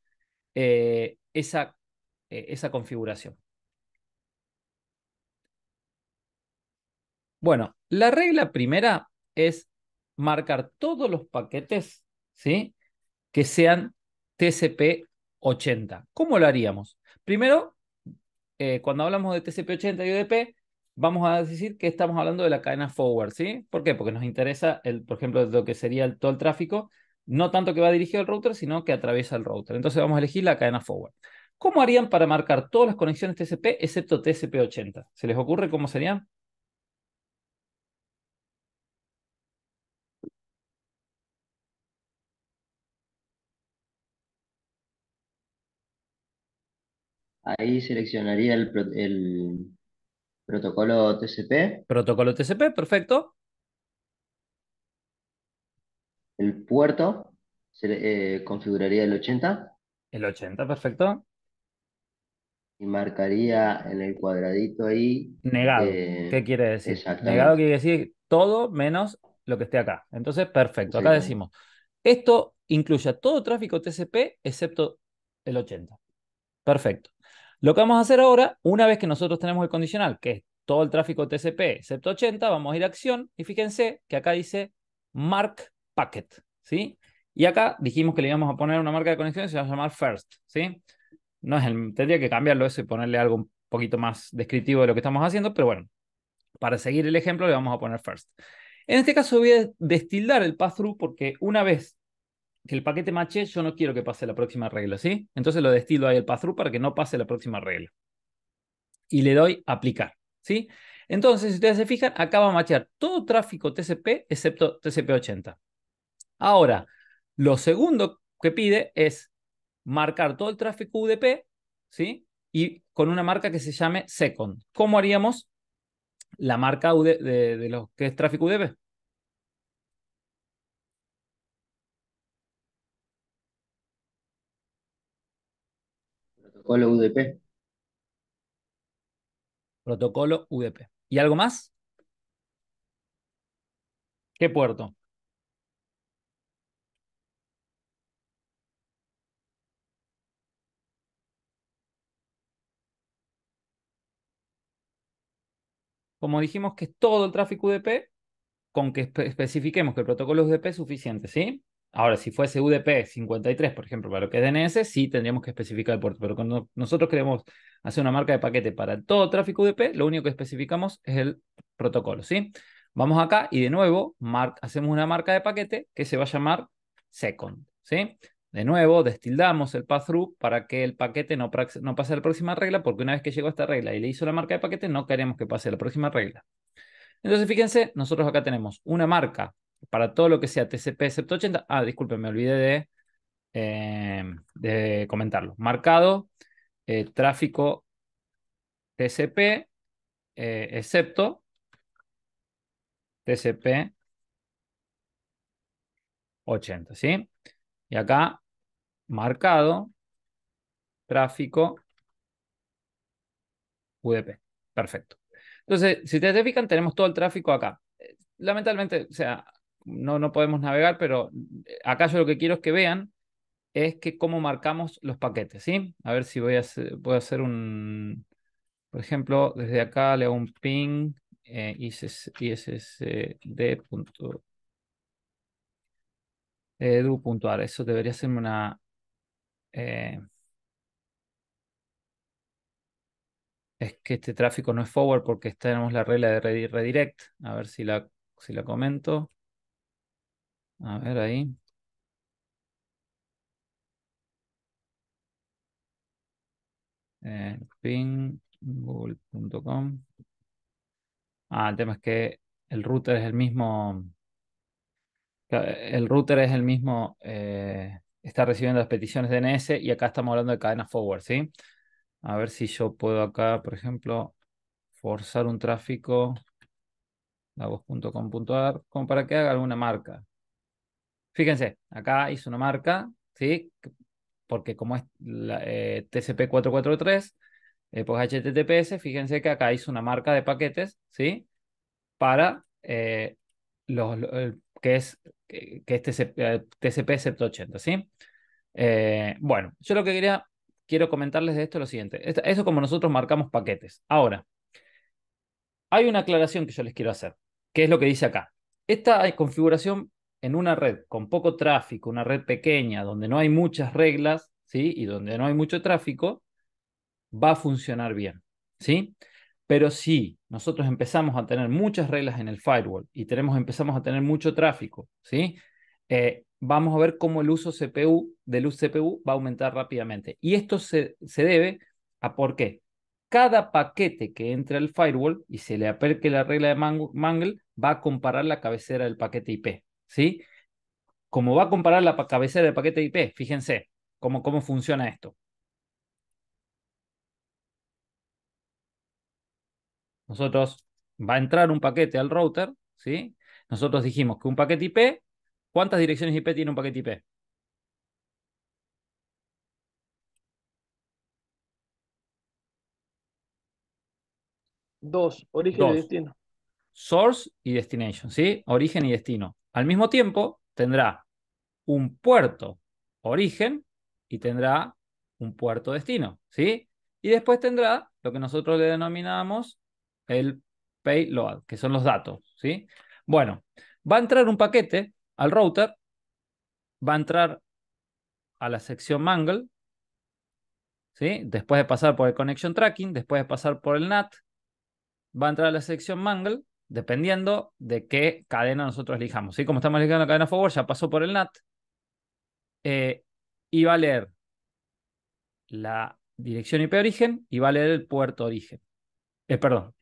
[SPEAKER 2] esa configuración. Bueno, la regla primera es marcar todos los paquetes, ¿sí?, que sean TCP80. ¿Cómo lo haríamos? Primero, cuando hablamos de TCP80 y UDP, vamos a decir que estamos hablando de la cadena forward, ¿sí? ¿Por qué? Porque nos interesa, por ejemplo, lo que sería todo el tráfico, no tanto que va dirigido al router, sino que atraviesa el router. Entonces vamos a elegir la cadena forward. ¿Cómo harían para marcar todas las conexiones TCP excepto TCP80? ¿Se les ocurre cómo serían?
[SPEAKER 3] Ahí seleccionaría el protocolo TCP,
[SPEAKER 2] Protocolo TCP, perfecto.
[SPEAKER 3] el puerto, configuraría el 80
[SPEAKER 2] El 80, perfecto.
[SPEAKER 3] y marcaría en el cuadradito ahí,
[SPEAKER 2] Negado. ¿Qué quiere decir? Negado
[SPEAKER 3] exactamente,
[SPEAKER 2] quiere decir todo menos lo que esté acá. Entonces, perfecto. Acá
[SPEAKER 3] exactamente.
[SPEAKER 2] decimos, esto incluye a todo tráfico TCP excepto el 80. Perfecto. Lo que vamos a hacer ahora, una vez que nosotros tenemos el condicional, que es todo el tráfico TCP excepto 80, vamos a ir a acción y fíjense que acá dice mark packet, ¿sí? Y acá dijimos que le íbamos a poner una marca de conexión y se va a llamar first, ¿sí? No es tendría que cambiarlo eso y ponerle algo un poquito más descriptivo de lo que estamos haciendo, pero bueno, para seguir el ejemplo le vamos a poner first. En este caso voy a destildar el pass-through porque una vez que el paquete mache, yo no quiero que pase la próxima regla, ¿sí? Entonces lo destildo ahí el pass-through para que no pase la próxima regla. Y le doy aplicar, ¿sí? Entonces, si ustedes se fijan, acá va a machear todo tráfico TCP excepto TCP80. Ahora, lo segundo que pide es marcar todo el tráfico UDP, ¿sí? Y con una marca que se llame second. ¿Cómo haríamos la marca de lo que es tráfico UDP?
[SPEAKER 3] Protocolo UDP.
[SPEAKER 2] Protocolo UDP. ¿Y algo más? ¿Qué puerto? Como dijimos que es todo el tráfico UDP, con que especifiquemos que el protocolo UDP es suficiente, ¿sí? Ahora, si fuese UDP 53, por ejemplo, para lo que es DNS, sí tendríamos que especificar el puerto. Pero cuando nosotros queremos hacer una marca de paquete para todo tráfico UDP, lo único que especificamos es el protocolo, ¿sí? Vamos acá y de nuevo hacemos una marca de paquete que se va a llamar second, ¿sí? De nuevo, destildamos el pass-through para que el paquete no pase a la próxima regla, porque una vez que llegó a esta regla y le hizo la marca de paquete, no queremos que pase a la próxima regla. Entonces, fíjense, nosotros acá tenemos una marca para todo lo que sea TCP excepto 80. Ah, disculpen, me olvidé de comentarlo. Marcado tráfico TCP excepto TCP 80, ¿sí? Y acá marcado tráfico UDP. Perfecto. Entonces, si ustedes se fijan, tenemos todo el tráfico acá. Lamentablemente, o sea, no podemos navegar, pero acá yo lo que quiero es que vean es que cómo marcamos los paquetes, ¿sí? A ver si voy a hacer un, por ejemplo, desde acá le hago un ping issd.edu.ar. Eso debería ser una... eh, es que este tráfico no es forward porque tenemos la regla de redirect. A ver si la comento. A ver ahí. Ping.google.com. El tema es que el router es el mismo. El router es el mismo, está recibiendo las peticiones DNS y acá estamos hablando de cadena forward, ¿sí? A ver si yo puedo acá, por ejemplo, forzar un tráfico lagos.com.ar, como para que haga alguna marca. Fíjense, acá hizo una marca, ¿sí? Porque como es TCP 443, pues HTTPS, fíjense que acá hizo una marca de paquetes, ¿sí? Para que es TCP 780, ¿sí? Bueno, yo lo que quiero comentarles de esto es lo siguiente. Eso es como nosotros marcamos paquetes. Ahora, hay una aclaración que yo les quiero hacer, que es lo que dice acá. Esta configuración en una red con poco tráfico, una red pequeña, donde no hay muchas reglas, ¿sí? Y donde no hay mucho tráfico, va a funcionar bien, ¿sí? Pero si nosotros empezamos a tener muchas reglas en el firewall y empezamos a tener mucho tráfico, ¿sí? Vamos a ver cómo el uso del uso CPU va a aumentar rápidamente. Y esto se debe a por qué. Cada paquete que entre al firewall y se le aplique la regla de Mangle va a comparar la cabecera del paquete IP, ¿sí? Como va a comparar la cabecera del paquete IP, fíjense cómo funciona esto. Nosotros va a entrar un paquete al router, ¿sí? Nosotros dijimos que un paquete IP, ¿cuántas direcciones IP tiene un paquete IP?
[SPEAKER 5] Dos, origen y
[SPEAKER 2] Dos.
[SPEAKER 5] destino.
[SPEAKER 2] Source y destination, ¿sí? Origen y destino. Al mismo tiempo, tendrá un puerto origen y tendrá un puerto destino, ¿sí? Y después tendrá lo que nosotros le denominamos el payload, que son los datos, ¿sí? Bueno, va a entrar un paquete al router, va a entrar a la sección Mangle, ¿sí? Después de pasar por el connection tracking, después de pasar por el NAT, va a entrar a la sección Mangle, dependiendo de qué cadena nosotros elijamos, ¿sí? Como estamos eligiendo la cadena forward, ya pasó por el NAT, y va a leer la dirección IP origen y va a leer el puerto origen. Perdón.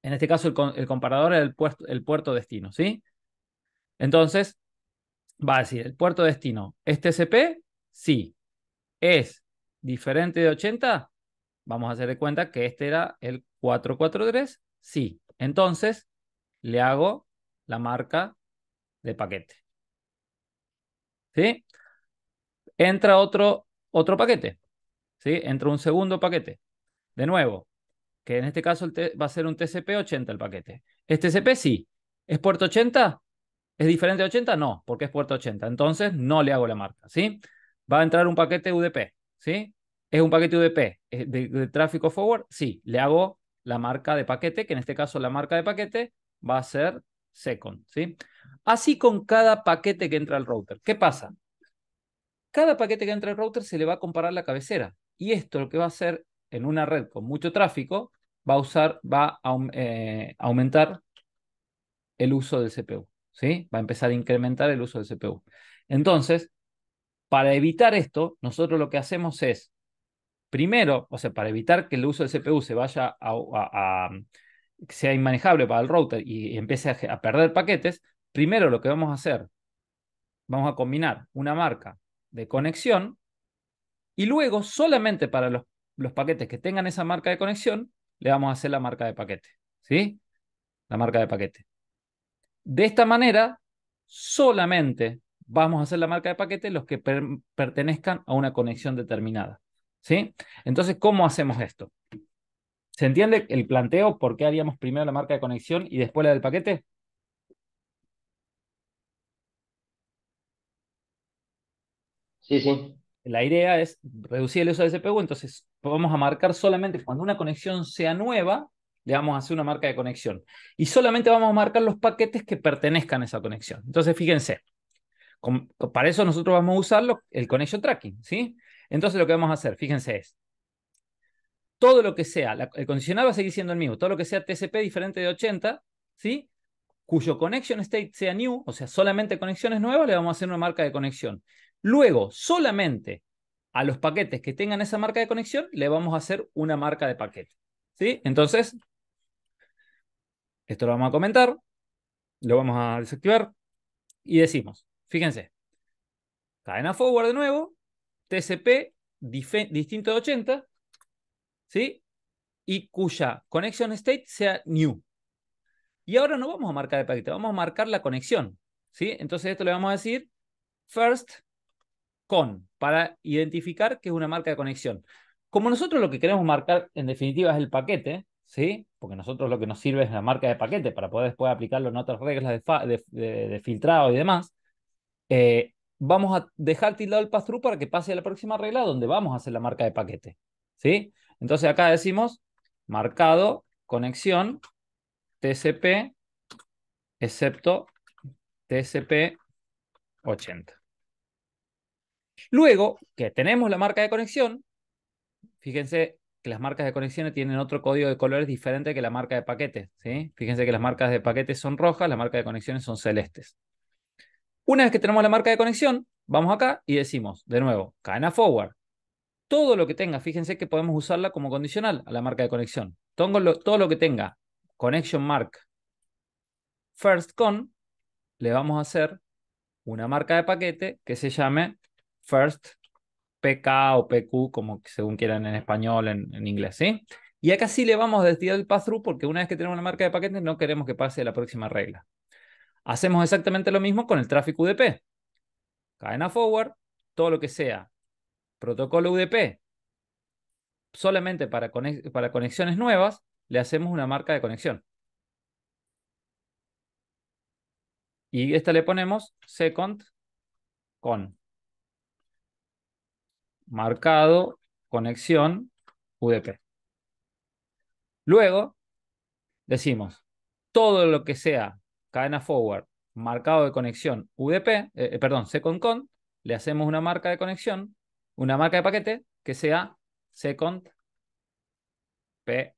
[SPEAKER 2] En este caso, el comparador es el puerto destino, ¿sí? Entonces, va a decir, ¿el puerto destino es TCP? Sí. ¿Es diferente de 80? Vamos a hacer de cuenta que este era el 443. Sí. Entonces, le hago la marca de paquete. ¿Sí? Entra otro paquete. ¿Sí? Entra un segundo paquete. De nuevo, que en este caso va a ser un TCP 80 el paquete. ¿Es TCP? Sí. ¿Es puerto 80? ¿Es diferente de 80? No, porque es puerto 80. Entonces, no le hago la marca. ¿Sí? Va a entrar un paquete UDP. ¿Sí? ¿Es un paquete UDP de tráfico forward? Sí. Le hago la marca de paquete, que en este caso la marca de paquete va a ser second. ¿Sí? Así con cada paquete que entra al router. ¿Qué pasa? Cada paquete que entra al router se le va a comparar la cabecera. Y esto lo que va a hacer en una red con mucho tráfico, va a aumentar el uso del CPU. ¿Sí? Va a empezar a incrementar el uso del CPU. Entonces, para evitar esto, nosotros lo que hacemos es, primero, o sea, para evitar que el uso del CPU se vaya sea inmanejable para el router y empiece a perder paquetes, primero lo que vamos a hacer, vamos a combinar una marca de conexión y luego solamente para los paquetes que tengan esa marca de conexión, le vamos a hacer la marca de paquete. ¿Sí? La marca de paquete. De esta manera, solamente vamos a hacer la marca de paquete los que pertenezcan a una conexión determinada. ¿Sí? Entonces, ¿cómo hacemos esto? ¿Se entiende el planteo? ¿Por qué haríamos primero la marca de conexión y después la del paquete?
[SPEAKER 3] Sí, sí.
[SPEAKER 2] La idea es reducir el uso del CPU, entonces vamos a marcar solamente cuando una conexión sea nueva, le vamos a hacer una marca de conexión. Y solamente vamos a marcar los paquetes que pertenezcan a esa conexión. Entonces, fíjense, para eso nosotros vamos a usar el connection tracking, ¿sí? Entonces lo que vamos a hacer, fíjense, es todo lo que sea, el condicional va a seguir siendo el mismo, todo lo que sea TCP diferente de 80, ¿sí? Cuyo connection state sea new, o sea, solamente conexiones nuevas, le vamos a hacer una marca de conexión. Luego, solamente a los paquetes que tengan esa marca de conexión, le vamos a hacer una marca de paquete. ¿Sí? Entonces, esto lo vamos a comentar, lo vamos a desactivar y decimos, fíjense, cadena forward de nuevo, TCP distinto de 80, ¿sí? Y cuya connection state sea new. Y ahora no vamos a marcar el paquete, vamos a marcar la conexión, ¿sí? Entonces esto le vamos a decir first con, para identificar que es una marca de conexión. Como nosotros lo que queremos marcar en definitiva es el paquete, ¿sí? Porque nosotros lo que nos sirve es la marca de paquete para poder después aplicarlo en otras reglas de filtrado y demás, vamos a dejar tildado el pass-through para que pase a la próxima regla donde vamos a hacer la marca de paquete, ¿sí? Entonces acá decimos marcado conexión TCP excepto TCP 80. Luego que tenemos la marca de conexión, fíjense que las marcas de conexiones tienen otro código de colores diferente que la marca de paquetes, ¿sí? Fíjense que las marcas de paquetes son rojas, las marcas de conexiones son celestes. Una vez que tenemos la marca de conexión, vamos acá y decimos, de nuevo, cadena forward. Todo lo que tenga, fíjense que podemos usarla como condicional a la marca de conexión. Todo lo que tenga connection mark first con, le vamos a hacer una marca de paquete que se llame first PK o PQ, como según quieran en español, en inglés, ¿sí? Y acá sí le vamos a destinar el pass-through porque una vez que tenemos la marca de paquete no queremos que pase a la próxima regla. Hacemos exactamente lo mismo con el tráfico UDP. Cadena forward, todo lo que sea protocolo UDP solamente para conexiones nuevas, le hacemos una marca de conexión. Y esta le ponemos second con marcado conexión UDP. Luego decimos todo lo que sea cadena forward marcado de conexión UDP, perdón, second con, le hacemos una marca de conexión, una marca de paquete que sea second PQ,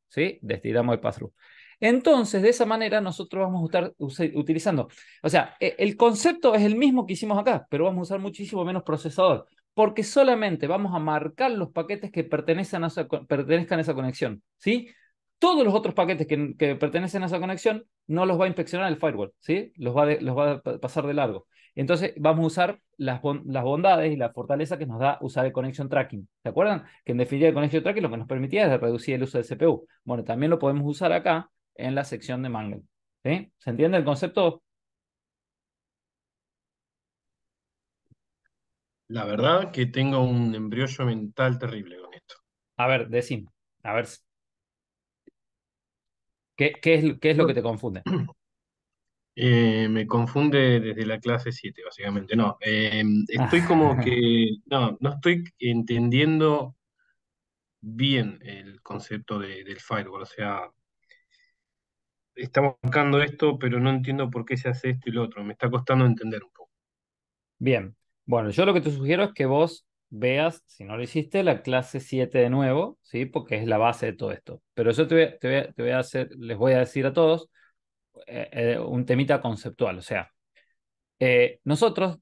[SPEAKER 2] ¿sí? Destilamos el pass-through. Entonces, de esa manera nosotros vamos a estar utilizando, o sea, el concepto es el mismo que hicimos acá, pero vamos a usar muchísimo menos procesador, porque solamente vamos a marcar los paquetes que pertenezcan a esa conexión, ¿sí? Todos los otros paquetes que pertenecen a esa conexión no los va a inspeccionar el firewall, ¿sí? Los va a pasar de largo. Entonces vamos a usar las bondades y la fortaleza que nos da usar el connection tracking. ¿Se acuerdan? Que en definitiva el connection tracking lo que nos permitía es reducir el uso del CPU. Bueno, también lo podemos usar acá en la sección de Mangle. ¿Sí? ¿Se entiende el concepto?
[SPEAKER 4] La verdad que tengo un embriollo mental terrible con esto.
[SPEAKER 2] A ver, decime. A ver, qué es lo que
[SPEAKER 4] No,
[SPEAKER 2] te confunde?
[SPEAKER 4] me confunde desde la clase 7 básicamente. No, estoy como que, no estoy entendiendo bien el concepto del firewall. O sea, estamos buscando esto, pero no entiendo por qué se hace esto y lo otro. Me está costando entender un poco.
[SPEAKER 2] Bien. Bueno, yo lo que te sugiero es que vos veas, si no lo hiciste, la clase 7 de nuevo, ¿sí? Porque es la base de todo esto. Pero yo te voy a hacer, les voy a decir a todos un temita conceptual. O sea, nosotros,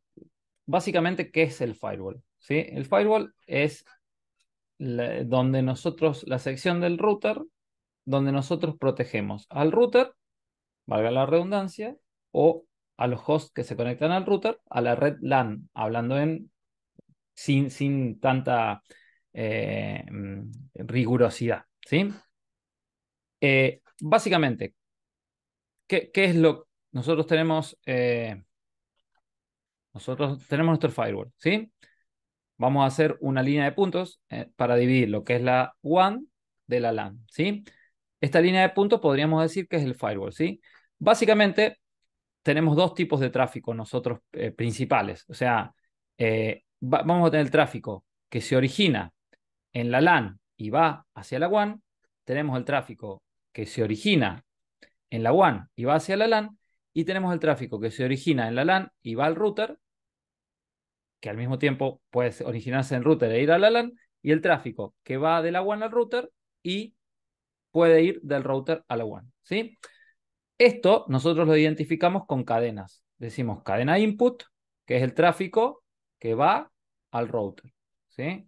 [SPEAKER 2] básicamente, ¿qué es el firewall? ¿Sí? El firewall es donde nosotros, la sección del router, donde nosotros protegemos al router, valga la redundancia, o a los hosts que se conectan al router, a la red LAN, hablando sin tanta rigurosidad, ¿sí? Básicamente, ¿qué es lo nosotros tenemos nuestro firewall, ¿sí? Vamos a hacer una línea de puntos para dividir lo que es la WAN de la LAN, ¿sí? Esta línea de puntos podríamos decir que es el firewall, ¿sí? Básicamente tenemos dos tipos de tráfico nosotros principales. O sea, vamos a tener el tráfico que se origina en la LAN y va hacia la WAN. Tenemos el tráfico que se origina en la WAN y va hacia la LAN. Y tenemos el tráfico que se origina en la LAN y va al router, que al mismo tiempo puede originarse en el router e ir a la LAN. Y el tráfico que va de la WAN al router y puede ir del router a la WAN, ¿sí? Esto nosotros lo identificamos con cadenas. Decimos cadena input, que es el tráfico que va al router, ¿sí?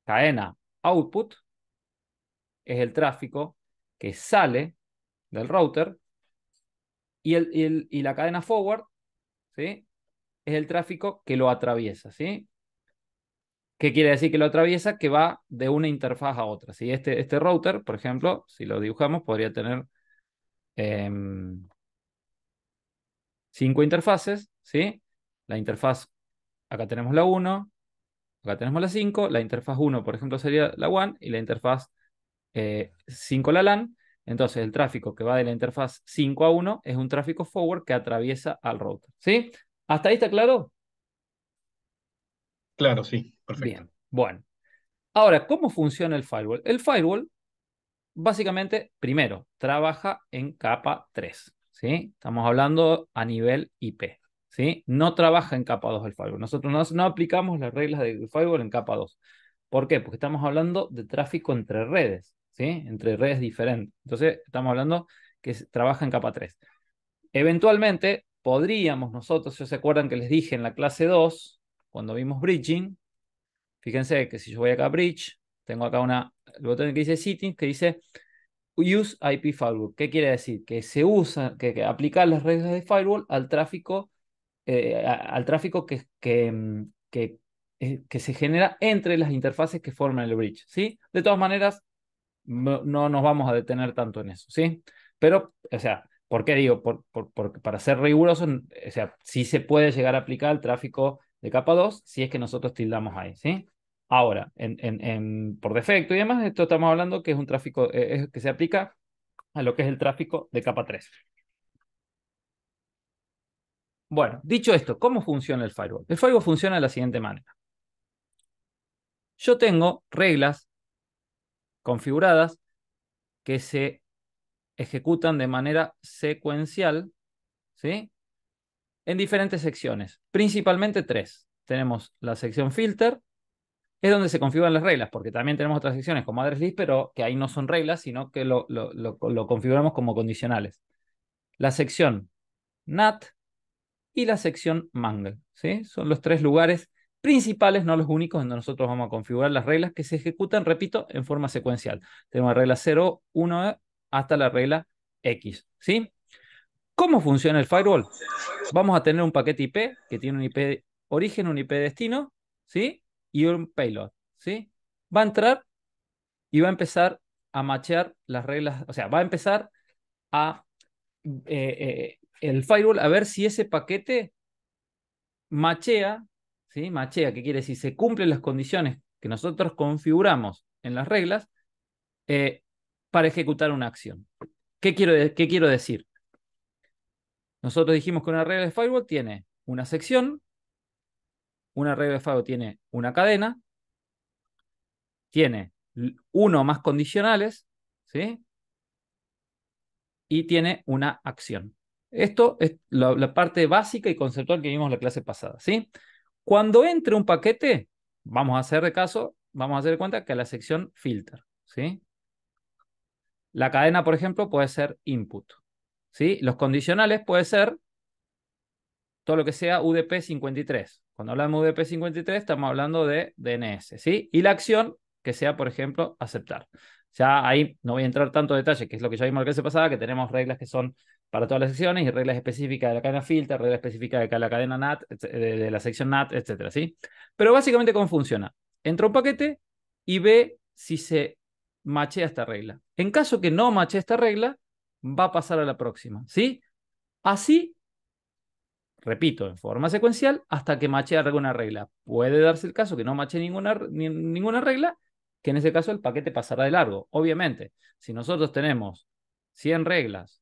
[SPEAKER 2] Cadena output es el tráfico que sale del router y la cadena forward, ¿sí? Es el tráfico que lo atraviesa, ¿sí? ¿Qué quiere decir que lo atraviesa? Que va de una interfaz a otra. ¿Sí? Este router, por ejemplo, si lo dibujamos, podría tener 5 interfaces. ¿Sí? La interfaz, acá tenemos la 1, acá tenemos la 5. La interfaz 1, por ejemplo, sería la WAN y la interfaz 5 la LAN. Entonces, el tráfico que va de la interfaz 5 a 1 es un tráfico forward que atraviesa al router. ¿Sí? ¿Hasta ahí está claro?
[SPEAKER 4] Claro, sí, perfecto.
[SPEAKER 2] Bien. Bueno. Ahora, ¿cómo funciona el firewall? El firewall, básicamente, primero, trabaja en capa 3. ¿Sí? Estamos hablando a nivel IP. ¿Sí? No trabaja en capa 2 el firewall. Nosotros no aplicamos las reglas del firewall en capa 2. ¿Por qué? Porque estamos hablando de tráfico entre redes. ¿Sí? Entre redes diferentes. Entonces, estamos hablando que trabaja en capa 3. Eventualmente, podríamos nosotros, si se acuerdan que les dije en la clase 2, cuando vimos bridging, fíjense que si yo voy acá a bridge, tengo acá el botón que dice settings, que dice use IP firewall. ¿Qué quiere decir? Que se usa, que aplicar las reglas de firewall al tráfico, que se genera entre las interfaces que forman el bridge. ¿Sí? De todas maneras, no nos vamos a detener tanto en eso. ¿Sí? Pero, o sea, ¿por qué digo? Porque para ser riguroso, o sea, sí se puede llegar a aplicar el tráfico de capa 2 si es que nosotros tildamos ahí. ¿Sí? Ahora, por defecto y demás, esto estamos hablando que es un tráfico que se aplica a lo que es el tráfico de capa 3. Bueno, dicho esto, ¿cómo funciona el firewall? El firewall funciona de la siguiente manera. Yo tengo reglas configuradas que se ejecutan de manera secuencial, ¿sí? En diferentes secciones, principalmente 3. Tenemos la sección filter, es donde se configuran las reglas, porque también tenemos otras secciones como address list, pero que ahí no son reglas, sino que lo configuramos como condicionales. La sección NAT y la sección Mangle, ¿sí? Son los 3 lugares principales, no los únicos, donde nosotros vamos a configurar las reglas que se ejecutan, repito, en forma secuencial. Tenemos la regla 0, 1 hasta la regla X, ¿sí? ¿Cómo funciona el firewall? Vamos a tener un paquete IP que tiene un IP origen, un IP destino, ¿sí? Y un payload, ¿sí? Va a entrar y va a empezar a machear las reglas, o sea, va a empezar a el firewall a ver si ese paquete machea, ¿sí? Machea, ¿qué quiere decir? Se cumplen las condiciones que nosotros configuramos en las reglas eh, para ejecutar una acción. ¿Qué quiero decir? Nosotros dijimos que una regla de firewall tiene una sección, una regla de firewall tiene una cadena, tiene uno o más condicionales, ¿sí? Y tiene una acción. Esto es la parte básica y conceptual que vimos en la clase pasada, ¿sí? Cuando entre un paquete, vamos a hacer de caso, vamos a hacer de cuenta que la sección filter, ¿sí? La cadena, por ejemplo, puede ser input, ¿sí? Los condicionales puede ser todo lo que sea UDP 53. Cuando hablamos de UDP 53 estamos hablando de DNS, ¿sí? Y la acción que sea, por ejemplo, aceptar. Ya ahí no voy a entrar tanto detalle, que es lo que ya vimos la clase pasada, que tenemos reglas que son para todas las secciones y reglas específicas de la cadena filter, reglas específicas de la cadena NAT, de la sección NAT, etcétera, ¿sí? Pero básicamente, ¿cómo funciona? Entra un paquete y ve si se machea esta regla. En caso que no machee esta regla, va a pasar a la próxima, ¿sí? Así, repito, en forma secuencial hasta que machee alguna regla. Puede darse el caso que no machee ninguna regla, que en ese caso el paquete pasará de largo. Obviamente, si nosotros tenemos 100 reglas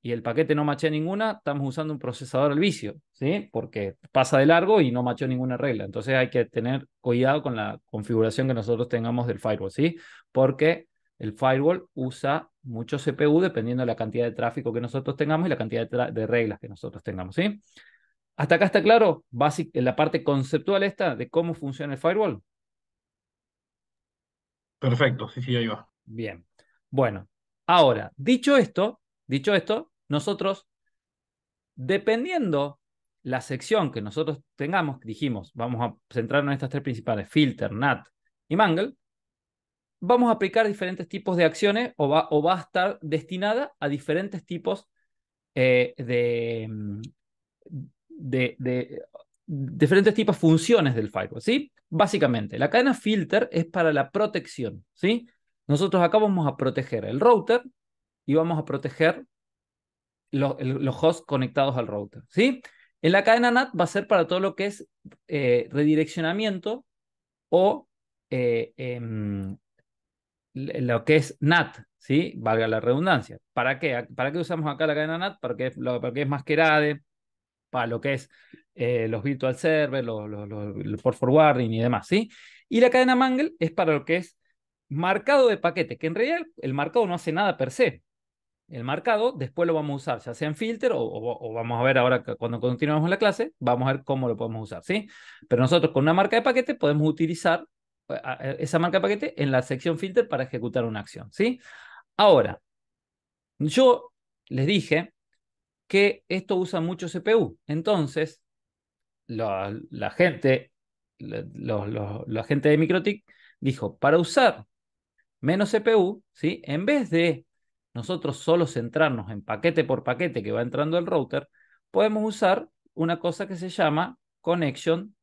[SPEAKER 2] y el paquete no machea ninguna, estamos usando un procesador al vicio, ¿sí? Porque pasa de largo y no macheó ninguna regla. Entonces hay que tener cuidado con la configuración que nosotros tengamos del firewall, ¿sí? Porque el firewall usa mucho CPU dependiendo de la cantidad de tráfico que nosotros tengamos y la cantidad de reglas que nosotros tengamos, ¿sí? ¿Hasta acá está claro? La parte conceptual esta de cómo funciona el firewall.
[SPEAKER 4] Perfecto, sí, sí, ahí va.
[SPEAKER 2] Bien. Bueno, ahora, dicho esto, nosotros, dependiendo la sección que nosotros tengamos, dijimos, vamos a centrarnos en estas 3 principales, filter, NAT y Mangle, vamos a aplicar diferentes tipos de acciones o va a estar destinada a diferentes tipos eh, de, mm, de diferentes tipos de funciones del firewall, ¿sí? Básicamente, la cadena filter es para la protección, ¿sí? Nosotros acá vamos a proteger el router y vamos a proteger los hosts conectados al router, ¿sí? En la cadena NAT va a ser para todo lo que es redireccionamiento o lo que es NAT, ¿sí? Valga la redundancia. ¿Para qué? ¿Para qué usamos acá la cadena NAT? Para que es más que grade, para lo que es los virtual servers, los port forwarding y demás, ¿sí? Y la cadena Mangle es para lo que es marcado de paquete, que en realidad el marcado no hace nada per se. El marcado después lo vamos a usar, ya sea en filter o vamos a ver ahora que cuando continuemos la clase, vamos a ver cómo lo podemos usar, ¿sí? Pero nosotros con una marca de paquete podemos utilizar esa marca de paquete en la sección filter para ejecutar una acción, ¿sí? Ahora, yo les dije que esto usa mucho CPU, entonces la gente, la gente de MikroTik dijo, para usar menos CPU, ¿sí? En vez de nosotros solo centrarnos en paquete por paquete que va entrando al router, podemos usar una cosa que se llama Connection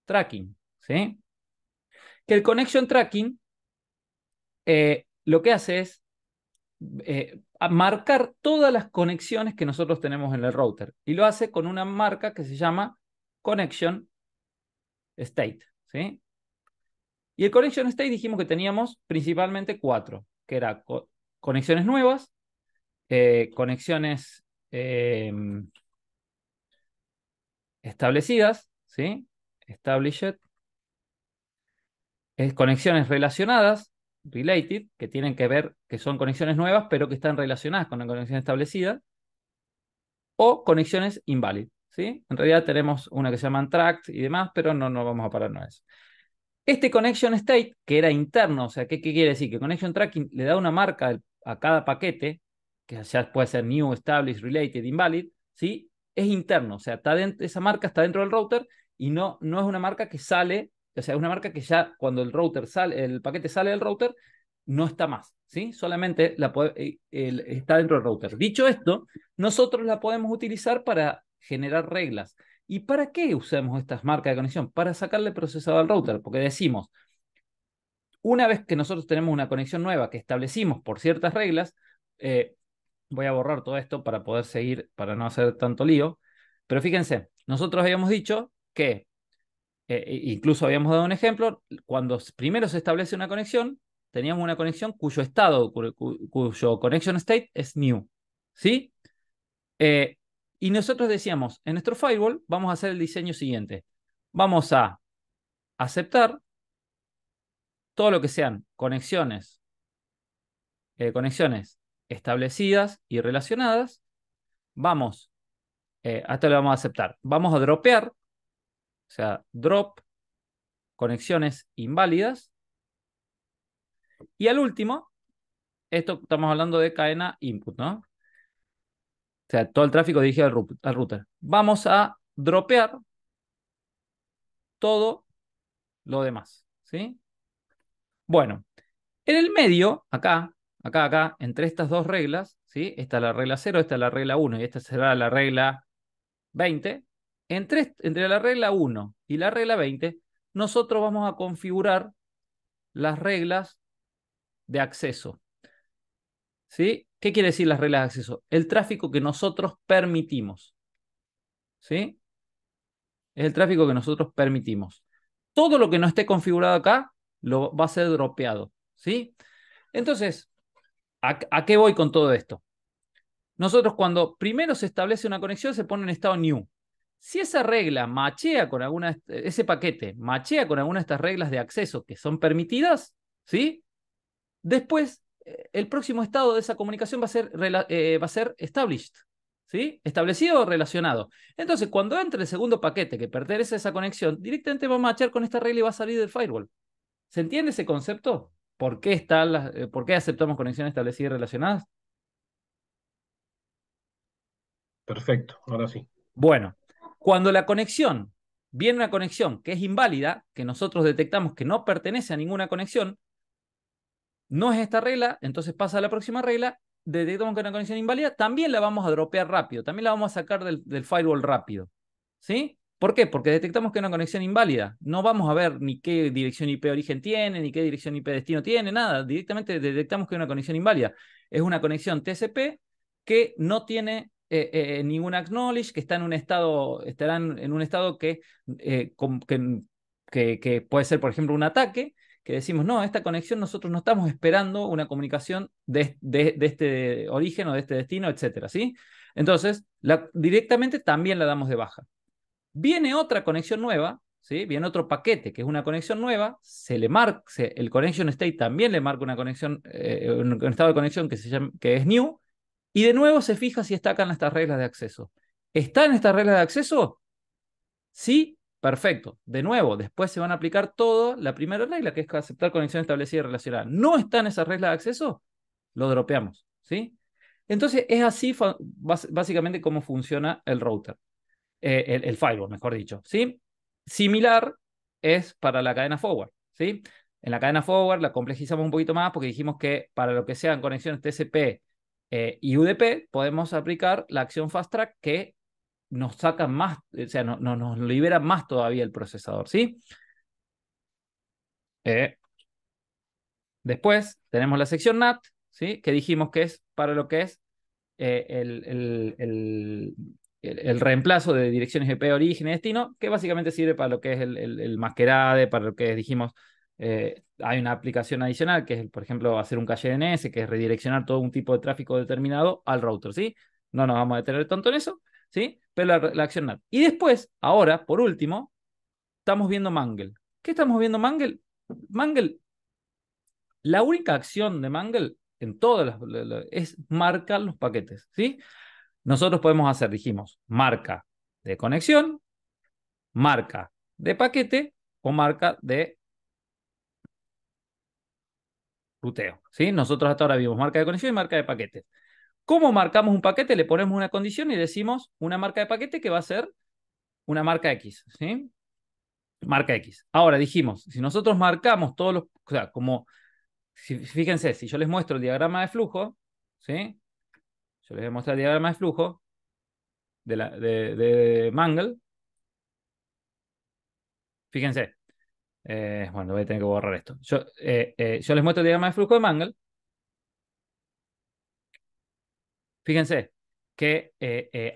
[SPEAKER 2] Tracking, ¿sí? Que el Connection Tracking lo que hace es marcar todas las conexiones que nosotros tenemos en el router y lo hace con una marca que se llama Connection State, ¿sí? Y el Connection State dijimos que teníamos principalmente 4, que era conexiones nuevas, conexiones establecidas, ¿sí? Established, conexiones relacionadas, related, que tienen que ver, que son conexiones nuevas, pero que están relacionadas con la conexión establecida, o conexiones invalid, ¿sí? En realidad tenemos una que se llama tracked y demás, pero no vamos a pararnos en eso. Este connection state, que era interno, o sea, ¿qué quiere decir? Que connection tracking le da una marca a cada paquete, que ya puede ser new, established, related, invalid, ¿sí? Es interno, o sea, esa marca está dentro del router y no es una marca que sale, o sea, es una marca que ya cuando el paquete sale del router, no está más, ¿sí? Solamente está dentro del router. Dicho esto, nosotros la podemos utilizar para generar reglas. ¿Y para qué usamos estas marcas de conexión? Para sacarle procesado al router, porque decimos, una vez que nosotros tenemos una conexión nueva que establecimos por ciertas reglas, voy a borrar todo esto para poder seguir, para no hacer tanto lío, pero fíjense, nosotros habíamos dicho que, incluso habíamos dado un ejemplo, cuando primero se establece una conexión, teníamos una conexión cuyo estado, cuyo connection state es new, ¿sí? Y nosotros decíamos, en nuestro firewall vamos a hacer el diseño siguiente. Vamos a aceptar todo lo que sean conexiones establecidas y relacionadas. Vamos, hasta lo vamos a aceptar. Vamos a dropear, o sea, drop conexiones inválidas. Y al último, esto estamos hablando de cadena input, ¿no? O sea, todo el tráfico dirigido al router. Vamos a dropear todo lo demás, ¿sí? Bueno, en el medio, acá, entre estas dos reglas, ¿sí? Esta es la regla 0, esta es la regla 1 y esta será la regla 20. Entre la regla 1 y la regla 20, nosotros vamos a configurar las reglas de acceso, ¿sí? ¿Qué quiere decir las reglas de acceso? El tráfico que nosotros permitimos, ¿sí? Es el tráfico que nosotros permitimos. Todo lo que no esté configurado acá va a ser dropeado, ¿sí? Entonces, ¿a qué voy con todo esto? Nosotros cuando primero se establece una conexión se pone en estado new. Si esa regla machea con ese paquete machea con alguna de estas reglas de acceso que son permitidas, ¿sí? Después, el próximo estado de esa comunicación va a ser established, ¿sí? Establecido o relacionado. Entonces, cuando entre el segundo paquete que pertenece a esa conexión, directamente va a machear con esta regla y va a salir del firewall. ¿Se entiende ese concepto? ¿Por qué aceptamos conexiones establecidas y relacionadas?
[SPEAKER 4] Perfecto, ahora sí.
[SPEAKER 2] Bueno, cuando viene una conexión que es inválida, que nosotros detectamos que no pertenece a ninguna conexión, no es esta regla, entonces pasa a la próxima regla, detectamos que es una conexión inválida, también la vamos a dropear rápido, también la vamos a sacar del firewall rápido, ¿sí? ¿Por qué? Porque detectamos que es una conexión inválida. No vamos a ver ni qué dirección IP origen tiene, ni qué dirección IP destino tiene, nada. Directamente detectamos que es una conexión inválida. Es una conexión TCP que no tiene ningún acknowledge, que está en un estado, estarán en un estado que puede ser, por ejemplo, un ataque, que decimos, no, esta conexión nosotros no estamos esperando una comunicación de este origen o de este destino, etcétera, ¿sí? Entonces, directamente también la damos de baja. Viene otra conexión nueva, ¿sí? Viene otro paquete que es una conexión nueva, el connection state también le marca una conexión, un estado de conexión que es new, y de nuevo se fija si está acá en estas reglas de acceso. ¿Está en estas reglas de acceso? Sí, perfecto. De nuevo, después se van a aplicar todo la primera regla, que es aceptar conexión establecida y relacionada. ¿No está en esa regla de acceso? Lo dropeamos, ¿sí? Entonces es así básicamente cómo funciona el router, el firewall, mejor dicho, ¿sí? Similar es para la cadena forward, ¿sí? En la cadena forward la complejizamos un poquito más porque dijimos que para lo que sean conexiones TCP y UDP podemos aplicar la acción fast track que nos saca más, o sea, nos libera más todavía el procesador, ¿sí? Después tenemos la sección NAT, ¿sí? Que dijimos que es para lo que es eh, el, el, el, el reemplazo de direcciones IP origen y destino, que básicamente sirve para lo que es el masquerade, para lo que es, dijimos, hay una aplicación adicional que es, por ejemplo, hacer un cache DNS, que es redireccionar todo un tipo de tráfico determinado al router, ¿sí? No nos vamos a detener tanto en eso, ¿sí? Pero la acción NAT. Y después, ahora, por último, estamos viendo Mangle. ¿Qué estamos viendo Mangle? Mangle, la única acción de Mangle en todas es marcar los paquetes, ¿sí? Nosotros podemos hacer, dijimos, marca de conexión, marca de paquete o marca de ruteo, ¿sí? Nosotros hasta ahora vimos marca de conexión y marca de paquete. ¿Cómo marcamos un paquete? Le ponemos una condición y decimos una marca de paquete que va a ser una marca X, ¿sí? Marca X. Ahora dijimos, si nosotros marcamos todos los, o sea, como, fíjense, si yo les muestro el diagrama de flujo, ¿sí? Yo les voy a mostrar el diagrama de flujo de Mangle. Fíjense, bueno, voy a tener que borrar esto. Yo les muestro el diagrama de flujo de Mangle. Fíjense que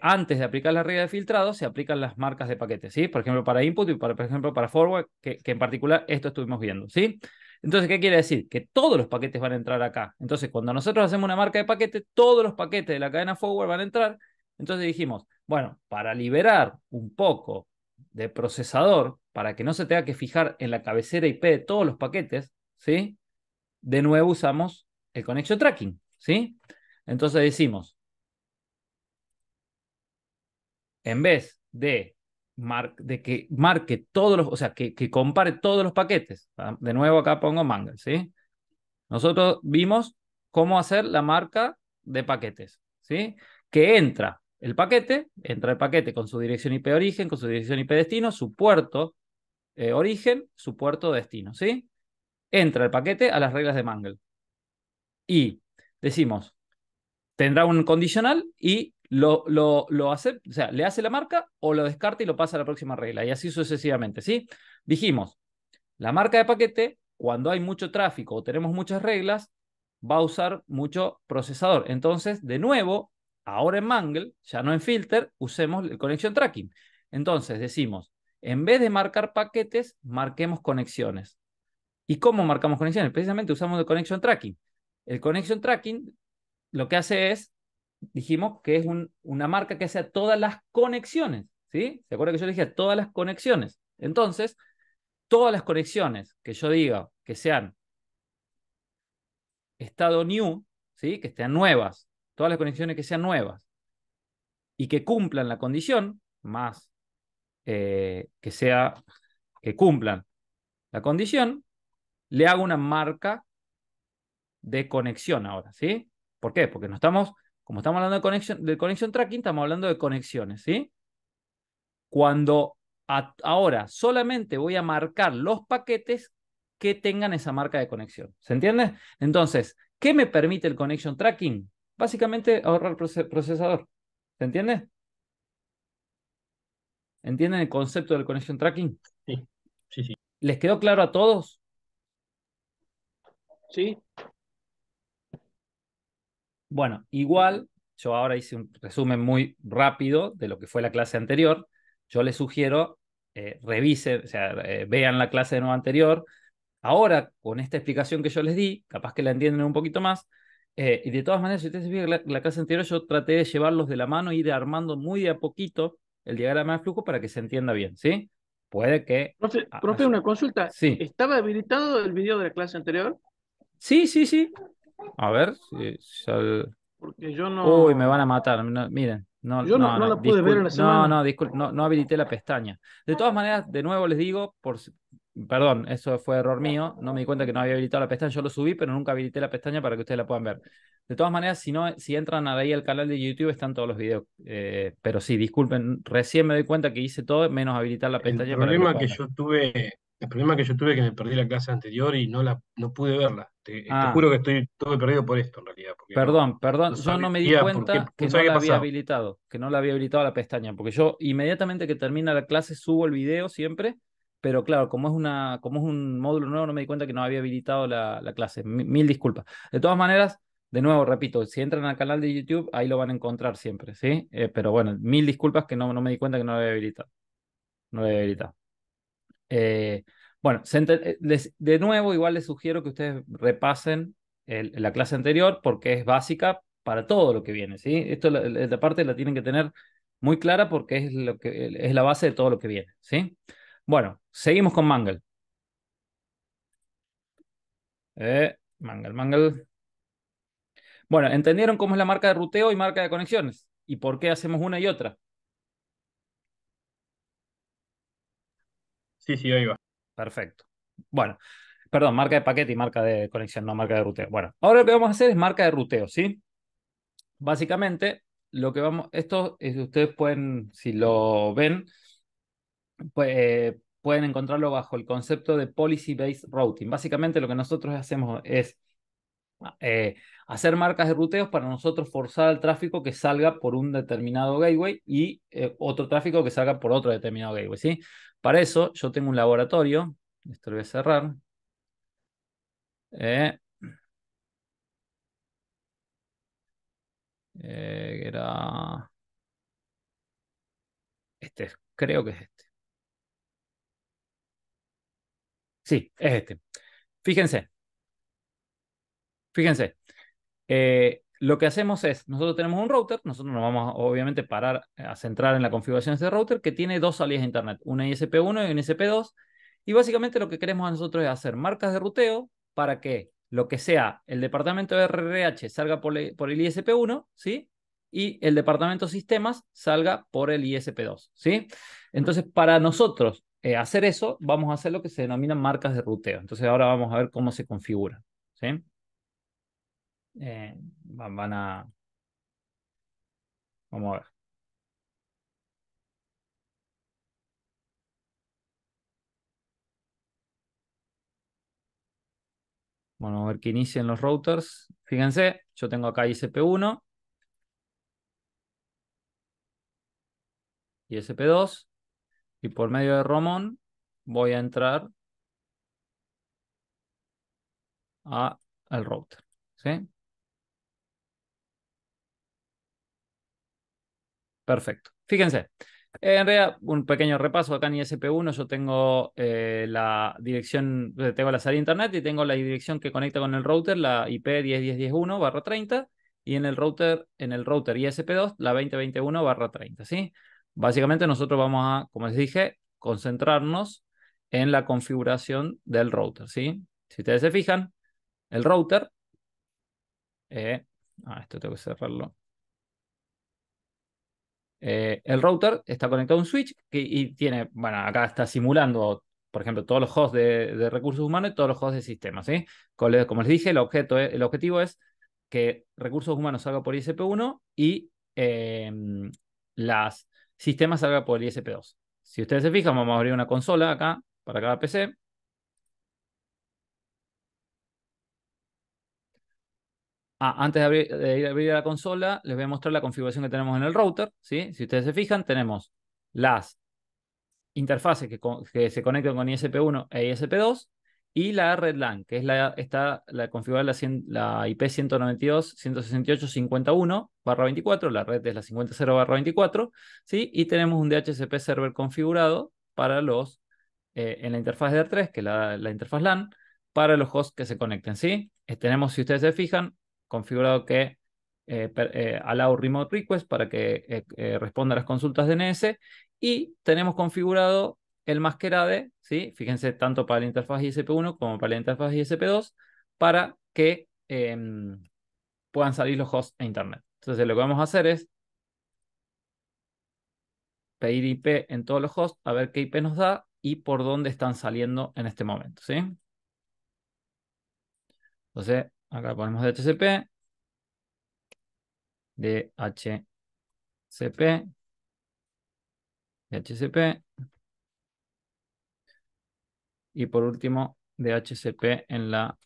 [SPEAKER 2] antes de aplicar la regla de filtrado se aplican las marcas de paquetes, ¿sí? Por ejemplo, para input y por ejemplo para forward, que en particular esto estuvimos viendo, ¿sí? Entonces, ¿qué quiere decir? Que todos los paquetes van a entrar acá. Entonces, cuando nosotros hacemos una marca de paquete, todos los paquetes de la cadena forward van a entrar. Entonces dijimos, bueno, para liberar un poco de procesador, para que no se tenga que fijar en la cabecera IP de todos los paquetes, ¿sí? De nuevo usamos el connection tracking, ¿sí? Entonces decimos, en vez de que marque todos los, o sea, que compare todos los paquetes, ¿tá? De nuevo acá pongo Mangle, ¿sí? Nosotros vimos cómo hacer la marca de paquetes, ¿sí? Que entra el paquete con su dirección IP origen, con su dirección IP destino, su puerto origen, su puerto destino, ¿sí? Entra el paquete a las reglas de Mangle. Y decimos, tendrá un condicional y lo hace, o sea, le hace la marca o lo descarta y lo pasa a la próxima regla, y así sucesivamente, ¿sí? Dijimos, la marca de paquete, cuando hay mucho tráfico o tenemos muchas reglas, va a usar mucho procesador. Entonces, de nuevo, ahora en Mangle, ya no en Filter, usemos el Connection Tracking. Entonces, decimos, en vez de marcar paquetes, marquemos conexiones. ¿Y cómo marcamos conexiones? Precisamente usamos el Connection Tracking. El Connection Tracking lo que hace es, dijimos que es una marca que hace a todas las conexiones, ¿sí? ¿Se acuerda que yo le dije a todas las conexiones? Entonces, todas las conexiones que yo diga que sean estado new, ¿sí? Que estén nuevas, todas las conexiones que sean nuevas y que cumplan la condición, más que cumplan la condición, le hago una marca de conexión ahora, ¿sí? ¿Por qué? Porque no estamos, como estamos hablando de connection tracking, estamos hablando de conexiones, ¿sí? Cuando ahora solamente voy a marcar los paquetes que tengan esa marca de conexión. ¿Se entiende? Entonces, ¿qué me permite el connection tracking? Básicamente ahorrar procesador. ¿Se entiende? ¿Entienden el concepto del connection tracking?
[SPEAKER 4] Sí, sí, sí.
[SPEAKER 2] ¿Les quedó claro a todos?
[SPEAKER 5] Sí,
[SPEAKER 2] Bueno, igual, yo ahora hice un resumen muy rápido de lo que fue la clase anterior. Yo les sugiero, revisen, o sea, vean la clase de nuevo anterior. Ahora, con esta explicación que yo les di, capaz que la entienden un poquito más. Y de todas maneras, si ustedes se fijan, la clase anterior yo traté de llevarlos de la mano e ir armando muy de a poquito el diagrama de flujo para que se entienda bien, ¿sí? Puede que...
[SPEAKER 5] profe, una consulta.
[SPEAKER 2] Sí,
[SPEAKER 5] ¿Estaba habilitado el video de la clase anterior?
[SPEAKER 2] sí, sí, sí. A ver,
[SPEAKER 5] Porque yo
[SPEAKER 2] uy, me van
[SPEAKER 5] no,
[SPEAKER 2] a matar. Miren, no,
[SPEAKER 5] yo no,
[SPEAKER 2] no,
[SPEAKER 5] no
[SPEAKER 2] no,
[SPEAKER 5] la pude ver en la
[SPEAKER 2] no,
[SPEAKER 5] semana.
[SPEAKER 2] no, no, no habilité la pestaña. De todas maneras, de nuevo les digo, perdón, eso fue error mío, no me di cuenta que no había habilitado la pestaña, yo lo subí, pero nunca habilité la pestaña para que ustedes la puedan ver. De todas maneras, si no, si entran ahí al canal de YouTube están todos los videos. Pero sí, disculpen, recién me doy cuenta que hice todo menos habilitar la
[SPEAKER 4] El
[SPEAKER 2] pestaña para que lo
[SPEAKER 4] problema que
[SPEAKER 2] puedan ver.
[SPEAKER 4] yo tuve, el problema que yo tuve es que me perdí la clase anterior y no pude verla. Te
[SPEAKER 2] Ah,
[SPEAKER 4] juro que estuve perdido por esto en realidad, porque
[SPEAKER 2] perdón,
[SPEAKER 4] no
[SPEAKER 2] perdón, yo no me di
[SPEAKER 4] sabía por qué,
[SPEAKER 2] cuenta
[SPEAKER 4] no
[SPEAKER 2] que no
[SPEAKER 4] sabía
[SPEAKER 2] la
[SPEAKER 4] qué
[SPEAKER 2] había
[SPEAKER 4] pasaba.
[SPEAKER 2] habilitado, que no la había habilitado la pestaña, porque yo inmediatamente que termina la clase subo el video siempre, pero claro, como es un módulo nuevo, no me di cuenta que no había habilitado la clase. Mil disculpas. De todas maneras, de nuevo, repito, si entran al canal de YouTube, ahí lo van a encontrar siempre, ¿sí? Pero bueno, mil disculpas que no me di cuenta que no lo había habilitado. No lo había habilitado. Eh, bueno, de nuevo, igual les sugiero que ustedes repasen la clase anterior porque es básica para todo lo que viene, ¿sí? Esto la parte la tienen que tener muy clara porque es lo que es la base de todo lo que viene, ¿sí? Bueno, seguimos con Mangle. Mangle. Bueno, ¿entendieron cómo es la marca de ruteo y marca de conexiones? ¿Y por qué hacemos una y otra?
[SPEAKER 4] Sí, sí, ahí va.
[SPEAKER 2] Perfecto. Bueno, perdón, marca de paquete y marca de conexión, no marca de ruteo. Bueno, ahora lo que vamos a hacer es marca de ruteo, ¿sí? Básicamente, lo que vamos, esto es, ustedes pueden, si lo ven, pueden encontrarlo bajo el concepto de Policy-Based Routing. Básicamente, lo que nosotros hacemos es hacer marcas de ruteos para nosotros forzar al tráfico que salga por un determinado gateway y otro tráfico que salga por otro determinado gateway, ¿sí? Para eso, yo tengo un laboratorio, esto lo voy a cerrar. Eh, era este, creo que es este. Sí, es este. Fíjense, fíjense. Lo que hacemos es, nosotros tenemos un router, nosotros nos vamos a, obviamente parar a centrar en la configuración de este router que tiene dos salidas de internet, una ISP1 y una ISP2, y básicamente lo que queremos nosotros es hacer marcas de ruteo para que lo que sea el departamento de RRH salga por el ISP1, ¿sí? Y el departamento sistemas salga por el ISP2, ¿sí? Entonces, para nosotros hacer eso, vamos a hacer lo que se denominan marcas de ruteo. Entonces, ahora vamos a ver cómo se configura, ¿sí? Eh, van a... Vamos a ver. Bueno, a ver que inicien los routers. Fíjense, yo tengo acá ISP1, ISP2, y por medio de Romón voy a entrar al router. ¿Sí? Perfecto. Fíjense. En realidad, un pequeño repaso acá en ISP1, yo tengo la dirección, tengo la salida de internet y tengo la dirección que conecta con el router, la IP 10.10.10.1/30, y en el router ISP2, la 20.21/30, ¿sí? Básicamente nosotros vamos a, como les dije, concentrarnos en la configuración del router, ¿sí? Si ustedes se fijan, el router, esto tengo que cerrarlo. El router está conectado a un switch y tiene, bueno, acá está simulando, por ejemplo, todos los hosts de recursos humanos y todos los hosts de sistemas, ¿sí? Como les dije, el objetivo es que recursos humanos salga por ISP1 y las sistemas salga por ISP2. Si ustedes se fijan, vamos a abrir una consola acá para cada PC. Antes de ir a abrir la consola, les voy a mostrar la configuración que tenemos en el router, ¿sí? Si ustedes se fijan, tenemos las interfaces que se conectan con ISP1 e ISP2, y la red LAN, que es la configurada la IP 192.168.51/24, la red es la 50.0/24, ¿sí? Y tenemos un DHCP server configurado para en la interfaz de R3, que es la interfaz LAN, para los hosts que se conecten, ¿sí? Tenemos, si ustedes se fijan, configurado que allow remote request para que responda a las consultas DNS, y tenemos configurado el masquerade, ¿sí? Fíjense, tanto para la interfaz ISP1 como para la interfaz ISP2, para que puedan salir los hosts a internet. Entonces lo que vamos a hacer es pedir IP en todos los hosts, a ver qué IP nos da y por dónde están saliendo en este momento, ¿sí? Entonces, acá ponemos DHCP, DHCP, DHCP, y por último, DHCP en la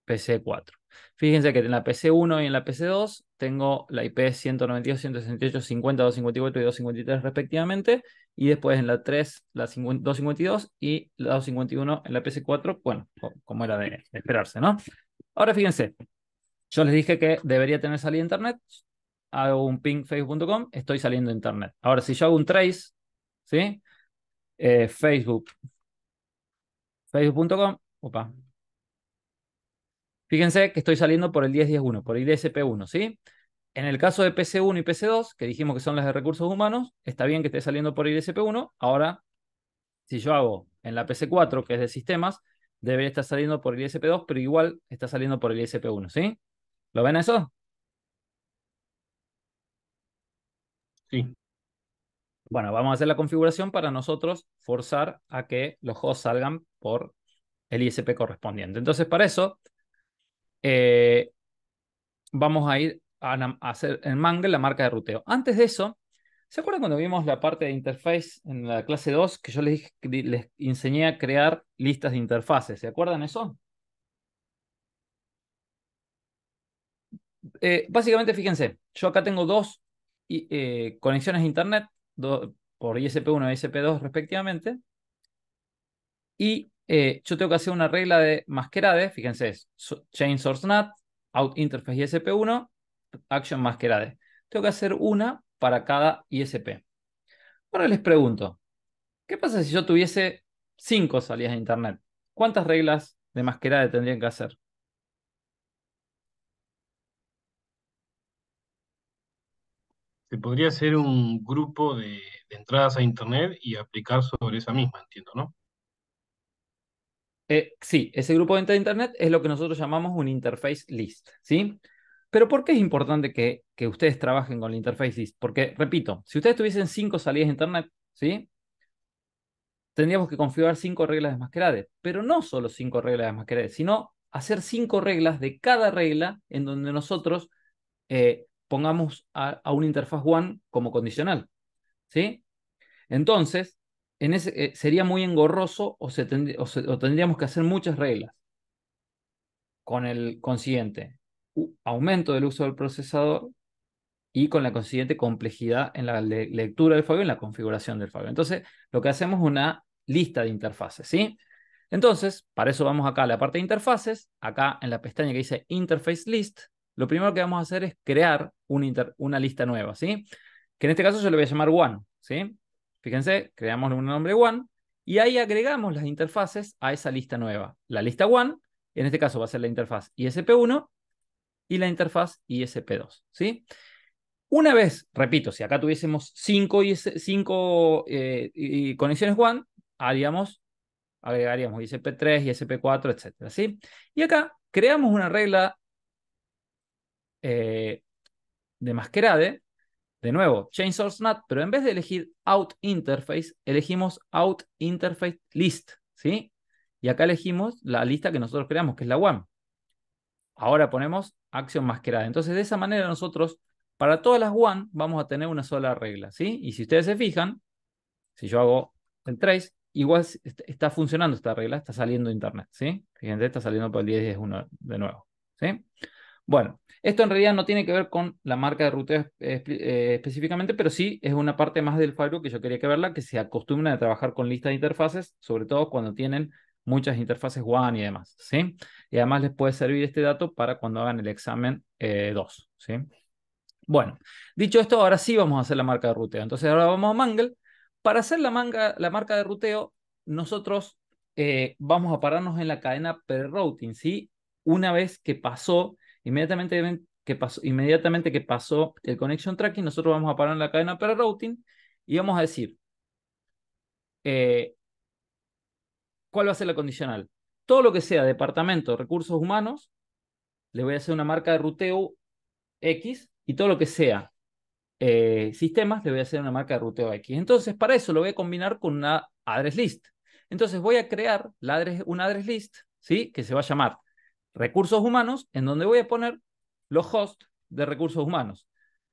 [SPEAKER 2] PC4. Fíjense que en la PC1 y en la PC2 tengo la IP 192.168.50, 254 y 253 respectivamente, y después en la 3 la 252 y la 251 en la PC4, bueno, como era de esperarse, ¿no? Ahora fíjense, yo les dije que debería tener salida a internet, hago un ping facebook.com, estoy saliendo a internet. Ahora, si yo hago un trace, ¿sí? Facebook.com, opa. Fíjense que estoy saliendo por el 10.10.1, por el ISP1, ¿sí? En el caso de PC1 y PC2, que dijimos que son las de recursos humanos, está bien que esté saliendo por el ISP1. Ahora, si yo hago en la PC4, que es de sistemas, debería estar saliendo por el ISP2, pero igual está saliendo por el ISP1, ¿sí? ¿Lo ven eso?
[SPEAKER 4] Sí.
[SPEAKER 2] Bueno, vamos a hacer la configuración para nosotros forzar a que los hosts salgan por el ISP correspondiente. Entonces, para eso, vamos a ir a hacer en Mangle la marca de ruteo. Antes de eso, ¿se acuerdan cuando vimos la parte de interface en la clase 2? Que yo les enseñé a crear listas de interfaces. ¿Se acuerdan eso? Básicamente, fíjense, yo acá tengo dos conexiones a internet por ISP1 e ISP2 respectivamente, y yo tengo que hacer una regla de masquerade. Fíjense, es chain source NAT, out interface ISP1, action masquerade. Tengo que hacer una para cada ISP. Ahora les pregunto, ¿qué pasa si yo tuviese 5 salidas de internet? ¿Cuántas reglas de masquerade tendrían que hacer?
[SPEAKER 4] Se podría hacer un grupo de entradas a internet y aplicar sobre esa misma, entiendo, ¿no?
[SPEAKER 2] Sí, ese grupo de entrada de internet es lo que nosotros llamamos un interface list, ¿sí? Pero ¿por qué es importante que ustedes trabajen con la interface list? Porque, repito, si ustedes tuviesen 5 salidas de internet, ¿sí? Tendríamos que configurar 5 reglas de masquerade, pero no solo 5 reglas de masquerade, sino hacer 5 reglas de cada regla en donde nosotros pongamos a una interfaz one como condicional, ¿sí? Entonces, sería muy engorroso o tendríamos que hacer muchas reglas con el consiguiente aumento del uso del procesador y con la consiguiente complejidad en la lectura del fallo y en la configuración del fallo. Entonces, lo que hacemos es una lista de interfaces, ¿sí? Entonces, para eso vamos acá a la parte de interfaces. Acá en la pestaña que dice Interface List, lo primero que vamos a hacer es crear una lista nueva, ¿sí? Que en este caso yo le voy a llamar One, ¿sí? Fíjense, creamos un nombre One y ahí agregamos las interfaces a esa lista nueva. La lista One, en este caso va a ser la interfaz ISP1 y la interfaz ISP2, ¿sí? Una vez, repito, si acá tuviésemos 5 conexiones WAN, agregaríamos ISP3, ISP4, etcétera, ¿sí? Y acá creamos una regla de masquerade, de nuevo, chain source NAT, pero en vez de elegir out interface, elegimos out interface list, ¿sí? Y acá elegimos la lista que nosotros creamos, que es la WAN. Ahora ponemos acción masquerada. Entonces, de esa manera nosotros, para todas las WAN, vamos a tener una sola regla, ¿sí? Y si ustedes se fijan, si yo hago el trace, igual está funcionando esta regla, está saliendo de internet, ¿sí? Fíjense, está saliendo por el 10.10.1 de nuevo, ¿sí? Bueno, esto en realidad no tiene que ver con la marca de ruteo específicamente, pero sí es una parte más del Firewall que yo quería que verla, que se acostumbran a trabajar con listas de interfaces, sobre todo cuando tienen muchas interfaces WAN y demás, ¿sí? Y además les puede servir este dato para cuando hagan el examen 2, ¿sí? Bueno, dicho esto, ahora sí vamos a hacer la marca de ruteo. Entonces ahora vamos a Mangle. Para hacer la marca de ruteo, nosotros vamos a pararnos en la cadena per routing, ¿sí? Una vez que pasó, inmediatamente que pasó el connection tracking, nosotros vamos a parar en la cadena per routing y vamos a decir, eh, ¿cuál va a ser la condicional? Todo lo que sea departamento, recursos humanos, le voy a hacer una marca de ruteo X, y todo lo que sea sistemas, le voy a hacer una marca de ruteo X. Entonces, para eso lo voy a combinar con una address list. Entonces, voy a crear una address list, ¿sí? Que se va a llamar recursos humanos, en donde voy a poner los hosts de recursos humanos,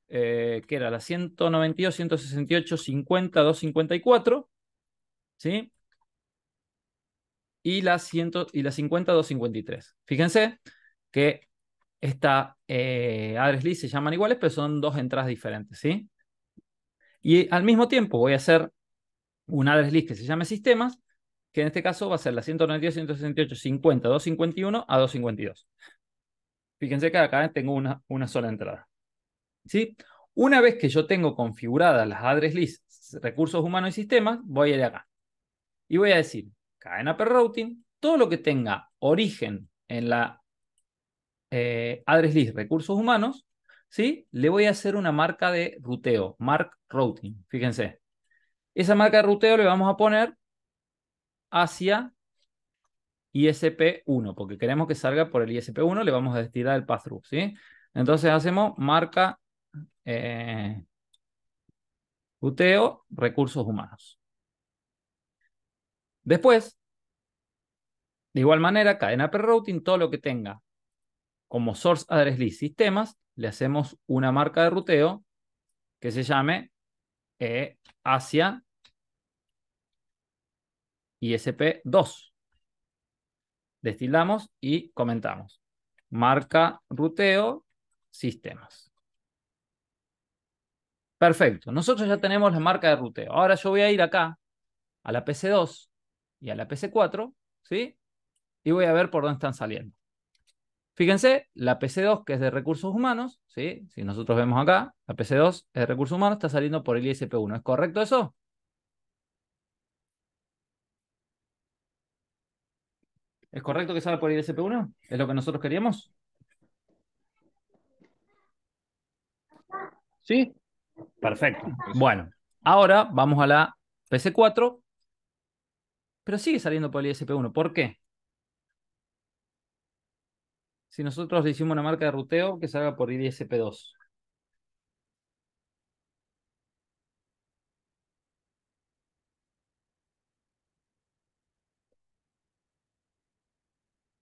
[SPEAKER 2] que era la 192, 168, 50, 254, ¿sí? Y la 50, 253. Fíjense que esta address list se llaman iguales, pero son dos entradas diferentes, ¿sí? Y al mismo tiempo voy a hacer un address list que se llame sistemas, que en este caso va a ser la 192, 168, 50, 251 a 252. Fíjense que acá tengo una sola entrada, ¿sí? Una vez que yo tengo configuradas las address lists, recursos humanos y sistemas, voy a ir acá. Y voy a decir, cadena per routing, todo lo que tenga origen en la address list recursos humanos, ¿sí? Le voy a hacer una marca de ruteo, mark routing. Fíjense. Esa marca de ruteo le vamos a poner hacia ISP1, porque queremos que salga por el ISP1, le vamos a destinar el pass-through, ¿sí? Entonces hacemos marca ruteo recursos humanos. Después, de igual manera, cadena per routing, todo lo que tenga como source address list sistemas, le hacemos una marca de ruteo que se llame hacia ISP2. Destilamos y comentamos. Marca ruteo sistemas. Perfecto. Nosotros ya tenemos la marca de ruteo. Ahora yo voy a ir acá a la PC2 y a la PC4, ¿sí? Y voy a ver por dónde están saliendo. Fíjense, la PC2, que es de recursos humanos, ¿sí? Si nosotros vemos acá, la PC2 es de recursos humanos, está saliendo por el ISP1. ¿Es correcto eso? ¿Es correcto que salga por el ISP1? ¿Es lo que nosotros queríamos?
[SPEAKER 5] Sí,
[SPEAKER 2] Perfecto. Bueno, ahora vamos a la PC4, pero sigue saliendo por el ISP1. ¿Por qué? Si nosotros le hicimos una marca de ruteo que salga por el ISP2.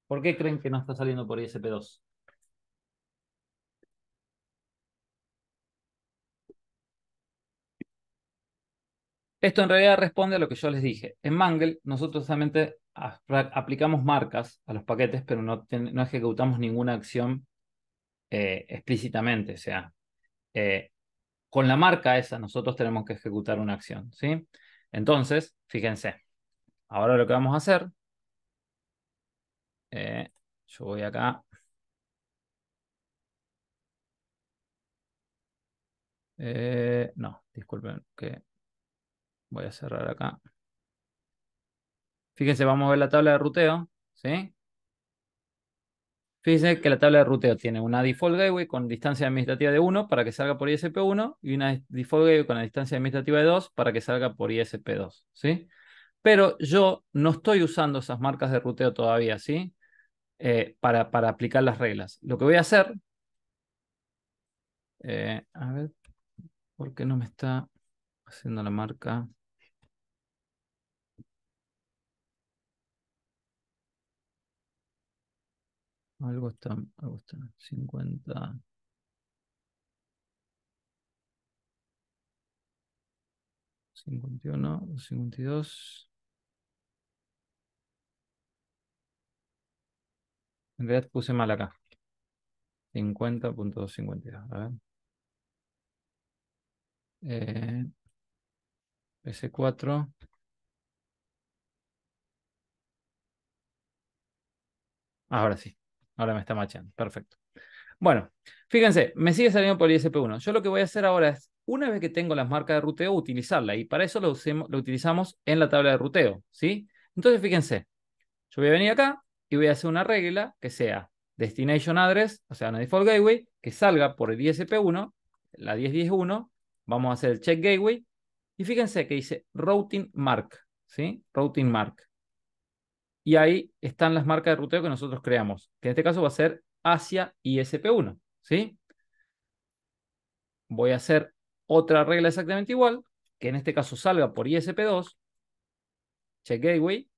[SPEAKER 2] ¿Por qué creen que no está saliendo por ISP2? Esto en realidad responde a lo que yo les dije. En Mangle nosotros solamente aplicamos marcas a los paquetes, pero no ejecutamos ninguna acción explícitamente. O sea, eh, con la marca esa nosotros tenemos que ejecutar una acción, ¿sí? Entonces, fíjense, ahora lo que vamos a hacer, yo voy acá. No, disculpen que voy a cerrar acá. Fíjense, vamos a ver la tabla de ruteo, ¿sí? Fíjense que la tabla de ruteo tiene una default gateway con distancia administrativa de 1 para que salga por ISP1 y una default gateway con la distancia administrativa de 2 para que salga por ISP2, ¿sí? Pero yo no estoy usando esas marcas de ruteo todavía, ¿sí? Para aplicar las reglas. Lo que voy a hacer, a ver, ¿por qué no me está haciendo la marca? Algo está 50. 51, 52. En realidad puse mal acá. 50.252. A ver. S4. Ahora sí. Ahora me está machando. Perfecto. Bueno, fíjense, me sigue saliendo por ISP1. Yo lo que voy a hacer ahora es, una vez que tengo las marcas de ruteo, utilizarla. Y para eso lo utilizamos en la tabla de ruteo, ¿sí? Entonces, fíjense, yo voy a venir acá y voy a hacer una regla que sea Destination Address, o sea, una Default Gateway, que salga por el ISP1, la 10.10.1. Vamos a hacer el Check Gateway. Y fíjense que dice Routing Mark, ¿sí? Routing Mark. Y ahí están las marcas de ruteo que nosotros creamos, que en este caso va a ser hacia ISP1, ¿sí? Voy a hacer otra regla exactamente igual, que en este caso salga por ISP2, Check Gateway,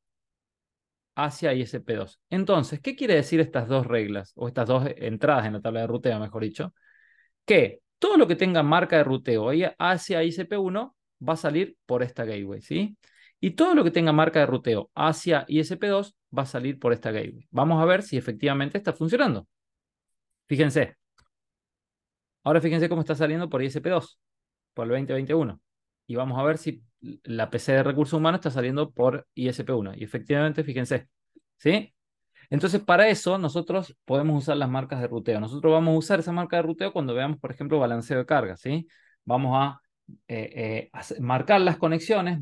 [SPEAKER 2] hacia ISP2. Entonces, ¿qué quiere decir estas dos reglas, o estas dos entradas en la tabla de ruteo, mejor dicho? Que todo lo que tenga marca de ruteo hacia ISP1 va a salir por esta gateway, ¿sí? Y todo lo que tenga marca de ruteo hacia ISP2 va a salir por esta gateway. Vamos a ver si efectivamente está funcionando. Fíjense. Ahora fíjense cómo está saliendo por ISP2, por el 2021. Y vamos a ver si la PC de recursos humanos está saliendo por ISP1. Y efectivamente, fíjense. ¿Sí? Entonces, para eso nosotros podemos usar las marcas de ruteo. Nosotros vamos a usar esa marca de ruteo cuando veamos, por ejemplo, balanceo de carga, ¿sí? Vamos a marcar las conexiones,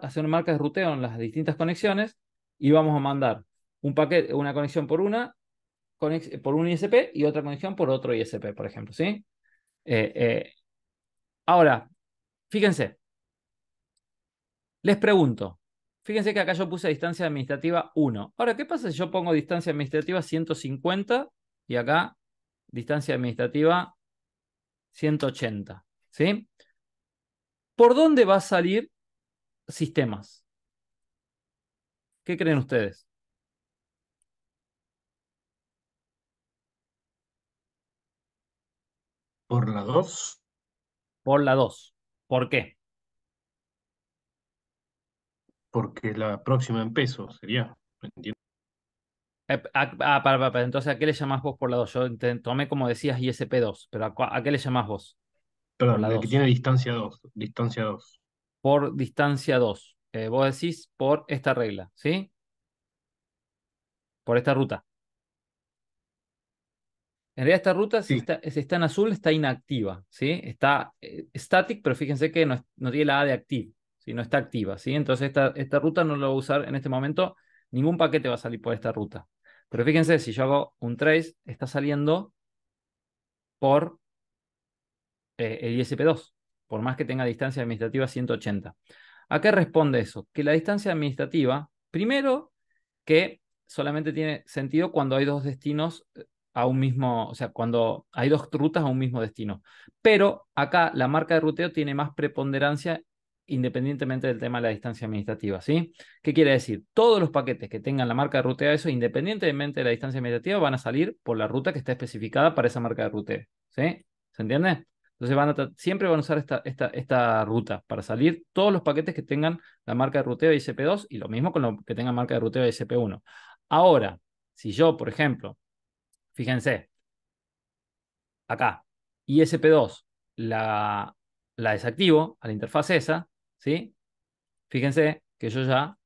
[SPEAKER 2] hacer una marca de ruteo en las distintas conexiones y vamos a mandar un paquete, una conexión por un ISP y otra conexión por otro ISP, por ejemplo, ¿sí? Eh, eh, Ahora, fíjense, les pregunto. Fíjense que acá yo puse distancia administrativa 1. Ahora, ¿qué pasa si yo pongo distancia administrativa 150 y acá distancia administrativa 180? ¿Sí? ¿Por dónde va a salir sistemas? ¿Qué creen ustedes?
[SPEAKER 4] Por la 2,
[SPEAKER 2] Por la 2. ¿Por qué?
[SPEAKER 4] porque la próxima en peso sería, ¿me entiendes?
[SPEAKER 2] Entonces, ¿a qué le llamás vos por la 2? Yo tomé como decías ISP2, pero ¿a qué le llamás vos por la
[SPEAKER 4] Perdón, la que
[SPEAKER 2] 2?
[SPEAKER 4] tiene distancia 2, distancia 2.
[SPEAKER 2] Por distancia 2. Vos decís por esta regla, ¿sí? Por esta ruta. En realidad esta ruta,
[SPEAKER 4] Sí,
[SPEAKER 2] si está en azul, está inactiva, ¿sí? Está static, pero fíjense que no tiene la A de active, ¿sí? No está activa, ¿sí? Entonces esta ruta no la voy a usar en este momento. Ningún paquete va a salir por esta ruta. Pero fíjense, si yo hago un trace, está saliendo por el ISP2, por más que tenga distancia administrativa 180. ¿A qué responde eso? Que la distancia administrativa, primero, que solamente tiene sentido cuando hay dos destinos a un mismo, o sea, cuando hay dos rutas a un mismo destino. Pero acá la marca de ruteo tiene más preponderancia independientemente del tema de la distancia administrativa, ¿sí? ¿Qué quiere decir? Todos los paquetes que tengan la marca de ruteo, eso independientemente de la distancia administrativa, van a salir por la ruta que está especificada para esa marca de ruteo, ¿sí? ¿Se entiende? Entonces siempre van a usar esta ruta para salir todos los paquetes que tengan la marca de ruteo ISP2 y lo mismo con lo que tengan marca de ruteo ISP1. Ahora, si yo, por ejemplo, fíjense, acá, ISP2 la desactivo a la interfaz esa, ¿sí? Fíjense que yo ya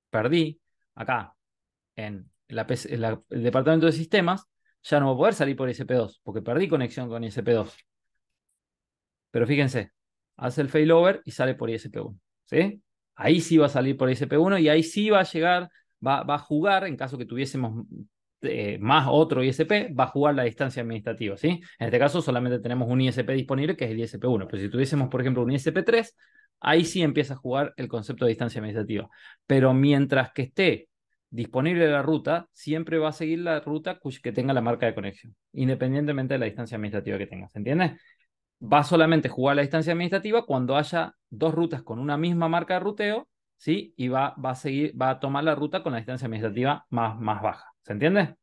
[SPEAKER 2] perdí acá en el departamento de sistemas, ya no voy a poder salir por ISP2 porque perdí conexión con ISP2. Pero fíjense, hace el failover y sale por ISP1, ¿sí? Ahí sí va a salir por ISP1 y ahí sí va a llegar, va a jugar, en caso que tuviésemos más otro ISP, va a jugar la distancia administrativa, ¿sí? En este caso solamente tenemos un ISP disponible que es el ISP1, pero si tuviésemos, por ejemplo, un ISP3, ahí sí empieza a jugar el concepto de distancia administrativa. Pero mientras que esté disponible la ruta, siempre va a seguir la ruta que tenga la marca de conexión, independientemente de la distancia administrativa que tenga, ¿se entiende? Va solamente a jugar la distancia administrativa cuando haya dos rutas con una misma marca de ruteo, ¿sí? Y va a tomar la ruta con la distancia administrativa más baja. ¿Se entiende?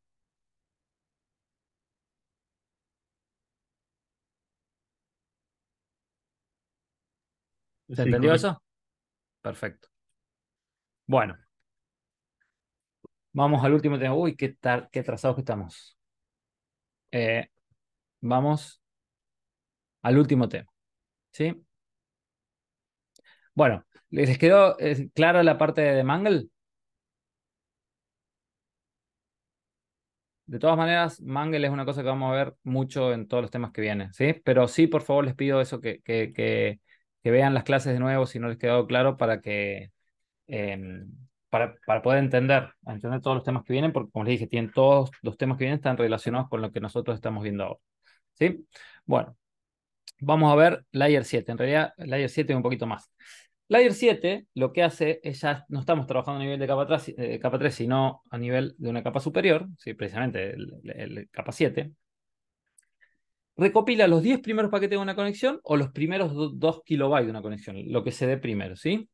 [SPEAKER 2] ¿Se
[SPEAKER 4] sí,
[SPEAKER 2] entendió
[SPEAKER 4] correcto.
[SPEAKER 2] eso? Perfecto. Bueno, vamos al último tema. Uy, qué atrasados que estamos. vamos al último tema, ¿sí? Bueno, ¿les quedó clara la parte de Mangle? De todas maneras, Mangle es una cosa que vamos a ver mucho en todos los temas que vienen, ¿sí? Pero sí, por favor, les pido eso, que vean las clases de nuevo si no les quedó claro eh, para poder entender todos los temas que vienen, porque como les dije, tienen todos los temas que vienen están relacionados con lo que nosotros estamos viendo ahora, ¿sí? Bueno, vamos a ver Layer 7. En realidad, Layer 7 es un poquito más. Layer 7 lo que hace es ya no estamos trabajando a nivel de capa 3, sino a nivel de una capa superior, ¿sí? Precisamente el capa 7. Recopila los 10 primeros paquetes de una conexión o los primeros 2 kilobytes de una conexión, lo que se dé primero, ¿sí?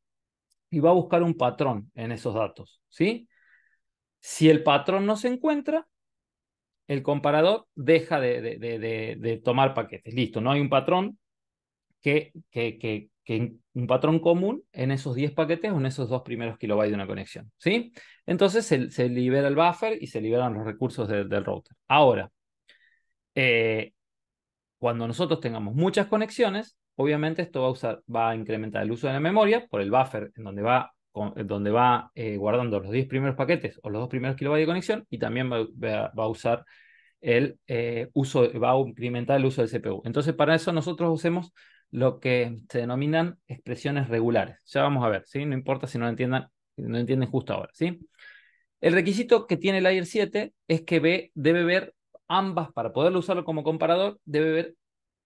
[SPEAKER 2] Y va a buscar un patrón en esos datos, ¿sí? Si el patrón no se encuentra, el comparador deja de tomar paquetes. Listo, no hay un patrón un patrón común en esos 10 paquetes o en esos 2 primeros kilobytes de una conexión, ¿sí? Entonces se libera el buffer y se liberan los recursos del router. Ahora, cuando nosotros tengamos muchas conexiones, obviamente esto va a incrementar el uso de la memoria por el buffer en donde va guardando los 10 primeros paquetes o los 2 primeros kilobytes de conexión, y también va a usar va a incrementar el uso del CPU. Entonces, para eso nosotros usemos lo que se denominan expresiones regulares. Ya vamos a ver, ¿sí? No importa si no entienden justo ahora, ¿sí? El requisito que tiene el Layer 7 es que debe ver ambas, para poder usarlo como comparador, debe ver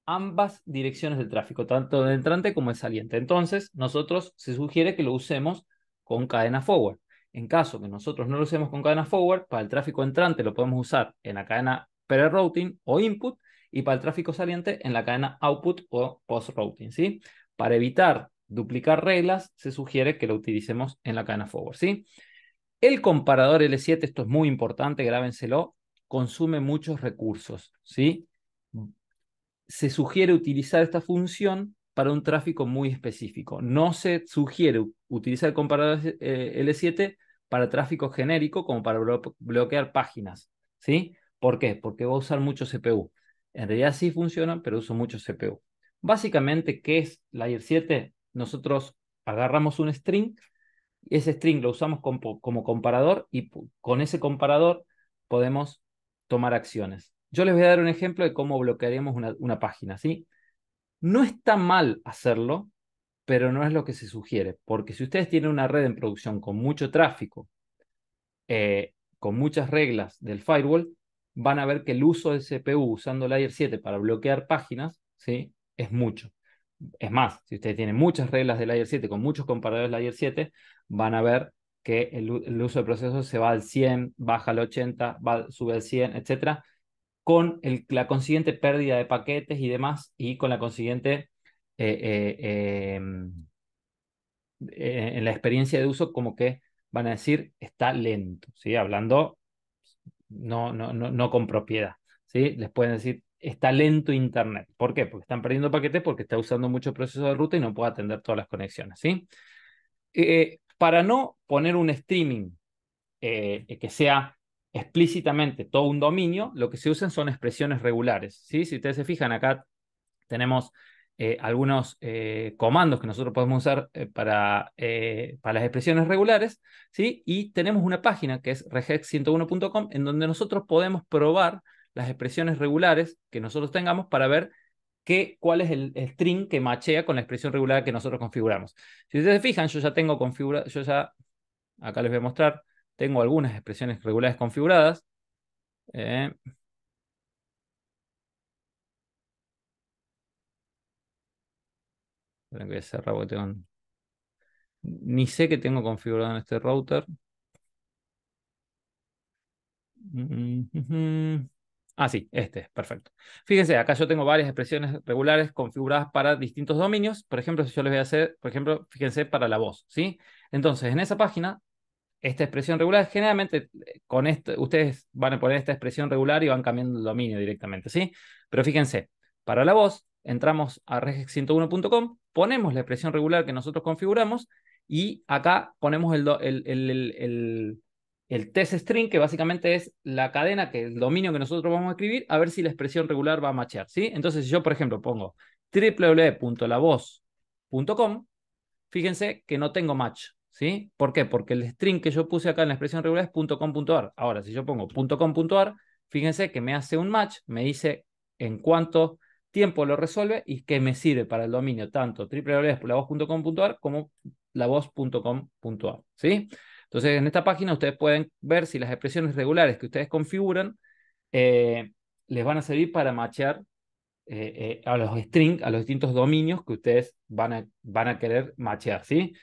[SPEAKER 2] ambas direcciones del tráfico, tanto de entrante como de saliente. Entonces, nosotros se sugiere que lo usemos con cadena forward. En caso que nosotros no lo usemos con cadena forward, para el tráfico entrante lo podemos usar en la cadena pre-routing o input, y para el tráfico saliente en la cadena output o post-routing, ¿sí? Para evitar duplicar reglas, se sugiere que lo utilicemos en la cadena forward, ¿sí? El comparador L7, esto es muy importante, grábenselo, consume muchos recursos, ¿sí? Se sugiere utilizar esta función para un tráfico muy específico. No se sugiere utilizar el comparador L7 para tráfico genérico, como para bloquear páginas, ¿sí? ¿Por qué? Porque va a usar mucho CPU. En realidad sí funciona, pero usa mucho CPU. Básicamente, ¿qué es Layer 7? Nosotros agarramos un string, ese string lo usamos como comparador, y con ese comparador podemos tomar acciones. Yo les voy a dar un ejemplo de cómo bloquearíamos una página, ¿sí? No está mal hacerlo, pero no es lo que se sugiere, porque si ustedes tienen una red en producción con mucho tráfico, con muchas reglas del firewall, van a ver que el uso del CPU usando Layer 7 para bloquear páginas, ¿sí? Es mucho. Es más, si ustedes tienen muchas reglas de Layer 7 con muchos comparadores Layer 7, van a ver que el uso de procesos se va al 100, baja al 80, sube al 100, etcétera, con la consiguiente pérdida de paquetes y demás, y con la consiguiente eh, eh, en la experiencia de uso, como que van a decir está lento, ¿sí? Hablando no con propiedad, ¿sí? Les pueden decir está lento Internet. ¿Por qué? Porque están perdiendo paquetes, porque está usando mucho proceso de ruta y no puede atender todas las conexiones, ¿sí? Para no poner un streaming que sea explícitamente todo un dominio, lo que se usan son expresiones regulares, ¿sí? Si ustedes se fijan, acá tenemos algunos comandos que nosotros podemos usar para las expresiones regulares, ¿sí? Y tenemos una página que es regex101.com, en donde nosotros podemos probar las expresiones regulares que nosotros tengamos para ver cuál es el string que machea con la expresión regular que nosotros configuramos. Si ustedes se fijan, yo ya tengo configurado, acá les voy a mostrar, tengo algunas expresiones regulares configuradas. Voy a cerrar porque ni sé qué tengo configurado en este router. Ah, sí, perfecto. Fíjense, acá yo tengo varias expresiones regulares configuradas para distintos dominios. Por ejemplo, si yo les voy a hacer, por ejemplo, fíjense, para la voz, ¿sí? Entonces, en esa página, esta expresión regular, generalmente con esto, ustedes van a poner esta expresión regular y van cambiando el dominio directamente, ¿sí? Pero fíjense, para la voz, entramos a regex101.com, ponemos la expresión regular que nosotros configuramos, y acá ponemos el test string, que básicamente es la cadena, que el dominio que nosotros vamos a escribir, a ver si la expresión regular va a matchear, ¿sí? Entonces, si yo, por ejemplo, pongo www.lavoz.com, fíjense que no tengo match, ¿sí? ¿Por qué? Porque el string que yo puse acá en la expresión regular es .com.ar. Ahora, si yo pongo .com.ar, fíjense que me hace un match, me dice en cuánto tiempo lo resuelve y que me sirve para el dominio tanto www.lavoz.com.ar como lavoz.com.ar, ¿sí? Entonces, en esta página ustedes pueden ver si las expresiones regulares que ustedes configuran eh, les van a servir para matchear a los strings, a los distintos dominios que ustedes van a querer matchear, ¿sí?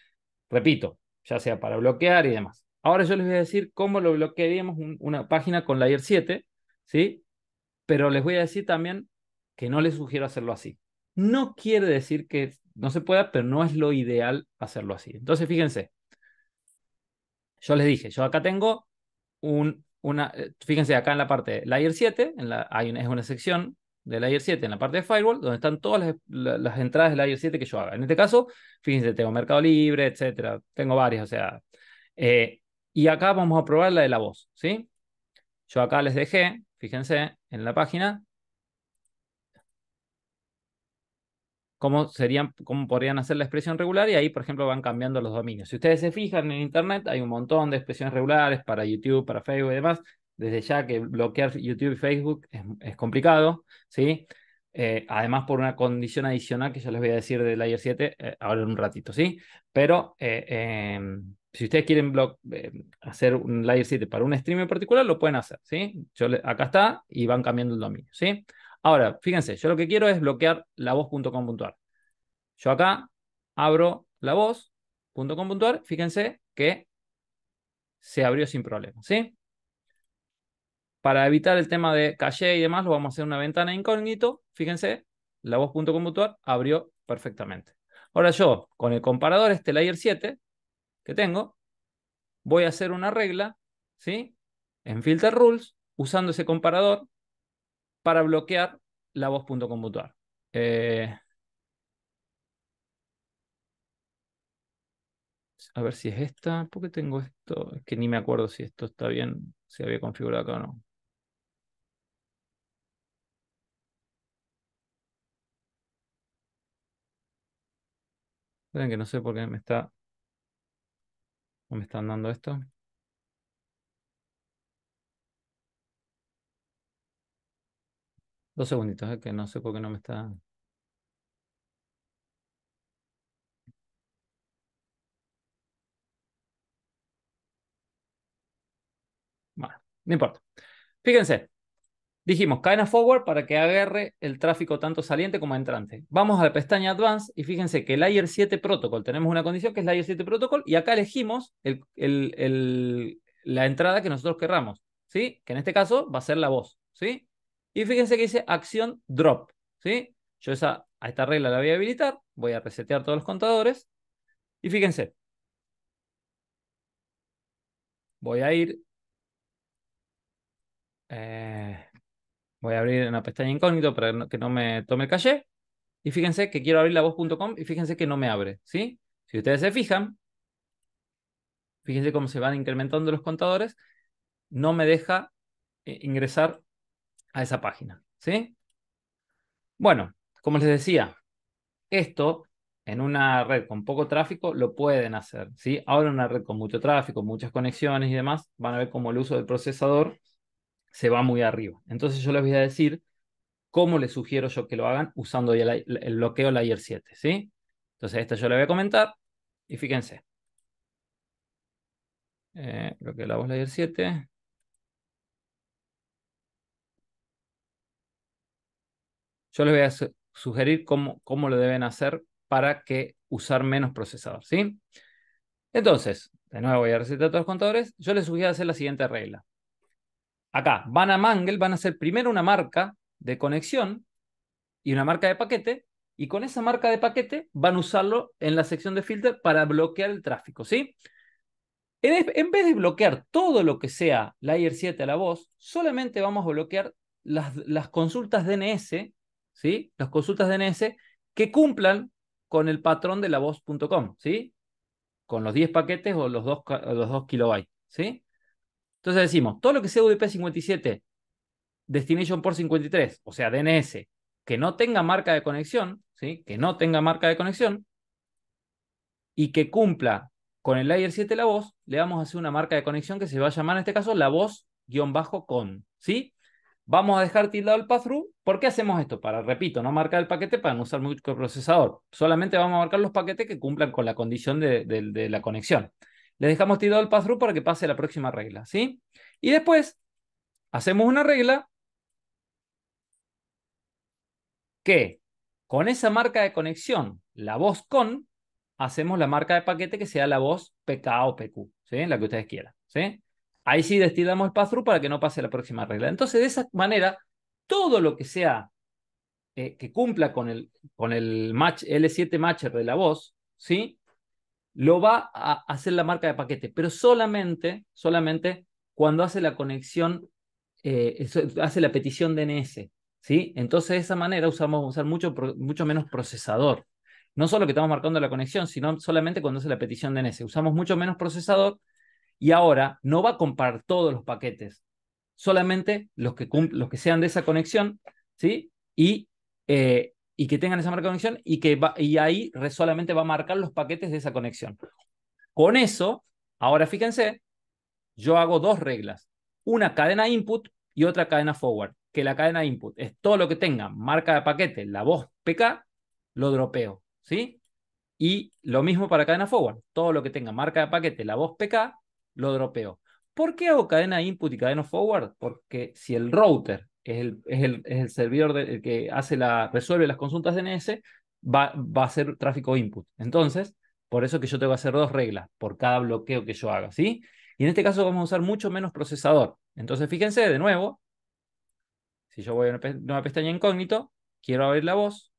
[SPEAKER 2] Repito, ya sea para bloquear y demás. Ahora yo les voy a decir cómo lo bloquearíamos una página con Layer 7, ¿sí? Pero les voy a decir también que no les sugiero hacerlo así. No quiere decir que no se pueda, pero no es lo ideal hacerlo así. Entonces, fíjense, yo les dije, yo acá tengo fíjense acá en la parte de Layer 7, es una sección de Layer 7 en la parte de Firewall, donde están todas las entradas de Layer 7 que yo haga. En este caso, fíjense, tengo Mercado Libre, etcétera, tengo varias, o sea, eh, y acá vamos a probar la de la voz, ¿sí? Yo acá les dejé, fíjense, en la página, cómo podrían hacer la expresión regular y ahí, por ejemplo, van cambiando los dominios. Si ustedes se fijan en Internet, hay un montón de expresiones regulares para YouTube, para Facebook y demás. Desde ya que bloquear YouTube y Facebook es complicado, ¿sí? Además, por una condición adicional que yo les voy a decir de Layer 7 ahora en un ratito, ¿sí? Pero si ustedes quieren hacer un Layer 7 para un stream en particular, lo pueden hacer, ¿sí? Acá está y van cambiando el dominio, ¿sí? Ahora, fíjense, yo lo que quiero es bloquear lavoz.com.ar. Yo acá abro lavoz.com.ar, fíjense que se abrió sin problema, ¿sí? Para evitar el tema de caché y demás, lo vamos a hacer una ventana incógnito. Fíjense, lavoz.com.ar abrió perfectamente. Ahora yo, con el comparador este layer 7 que tengo, voy a hacer una regla, ¿sí? En filter rules, usando ese comparador para bloquear lavoz.com.ar. A ver si es esta. ¿Por qué tengo esto? Es que ni me acuerdo si esto está bien, si había configurado acá o no. Esperen que no sé por qué no me están dando esto. Dos segunditos, que no sé por qué no me está. Bueno, no importa. Fíjense, dijimos cadena forward para que agarre el tráfico tanto saliente como entrante. Vamos a la pestaña Advanced y fíjense que Layer 7 Protocol, tenemos una condición que es Layer 7 Protocol y acá elegimos la entrada que nosotros querramos, ¿sí? Que en este caso va a ser la voz, ¿sí? Y fíjense que dice acción drop, ¿sí? Yo a esta regla la voy a habilitar, voy a resetear todos los contadores y fíjense, voy a ir, eh, voy a abrir una pestaña incógnito para que no me tome el caché. Y fíjense que quiero abrir la voz.com y fíjense que no me abre, ¿sí? Si ustedes se fijan, fíjense cómo se van incrementando los contadores, no me deja ingresar a esa página, ¿sí? Bueno, como les decía, esto en una red con poco tráfico lo pueden hacer, ¿sí? Ahora en una red con mucho tráfico, muchas conexiones y demás, van a ver cómo el uso del procesador se va muy arriba. Entonces yo les voy a decir cómo les sugiero yo que lo hagan usando ya el bloqueo Layer 7, ¿sí? Entonces esto yo le voy a comentar y fíjense. Bloqueo la voz Layer 7. Yo les voy a sugerir cómo lo deben hacer para que usar menos procesador, ¿sí? Entonces, de nuevo voy a resetar todos los contadores. Yo les sugiero hacer la siguiente regla. Acá, van a Mangle, van a hacer primero una marca de conexión y una marca de paquete, y con esa marca de paquete van a usarlo en la sección de filter para bloquear el tráfico, ¿sí? En vez de bloquear todo lo que sea Layer 7 a la voz, solamente vamos a bloquear las consultas DNS, ¿sí? Las consultas DNS que cumplan con el patrón de la voz.com, ¿sí? Con los 10 paquetes o los 2 kilobytes, ¿sí? Entonces decimos, todo lo que sea UDP 57, Destination Port 53, o sea, DNS, que no tenga marca de conexión, ¿sí? Que no tenga marca de conexión y que cumpla con el Layer 7 la voz, le vamos a hacer una marca de conexión que se va a llamar en este caso la voz-con, ¿sí? Vamos a dejar tildado el pass-through. ¿Por qué hacemos esto? Para, repito, no marcar el paquete para no usar mucho procesador. Solamente vamos a marcar los paquetes que cumplan con la condición de la conexión. Le dejamos tildado el pass-through para que pase la próxima regla, ¿sí? Y después hacemos una regla que con esa marca de conexión, la voz con, hacemos la marca de paquete que sea la voz PK o PQ, ¿sí? La que ustedes quieran, ¿sí? Ahí sí destilamos el pass-through para que no pase la próxima regla. Entonces, de esa manera, todo lo que sea que cumpla con el match, L7 matcher de la voz, ¿sí? Lo va a hacer la marca de paquete, pero solamente cuando hace la conexión, hace la petición DNS, ¿sí? Entonces, de esa manera vamos a usar mucho menos procesador. No solo que estamos marcando la conexión, sino solamente cuando hace la petición DNS. Usamos mucho menos procesador y ahora no va a comparar todos los paquetes, solamente los que sean de esa conexión, ¿sí? Y que tengan esa marca de conexión y ahí solamente va a marcar los paquetes de esa conexión. Con eso, ahora fíjense, yo hago dos reglas. Una cadena input y otra cadena forward. Que la cadena input es todo lo que tenga marca de paquete, la voz PK, lo dropeo, ¿sí? Y lo mismo para cadena forward. Todo lo que tenga marca de paquete, la voz PK, lo dropeo. ¿Por qué hago cadena input y cadena forward? Porque si el router es el servidor el que resuelve las consultas DNS, va a hacer tráfico input. Entonces, por eso que yo tengo que hacer dos reglas por cada bloqueo que yo haga, ¿sí? Y en este caso vamos a usar mucho menos procesador. Entonces, fíjense, de nuevo, si yo voy a una pestaña incógnito, quiero abrir la voz,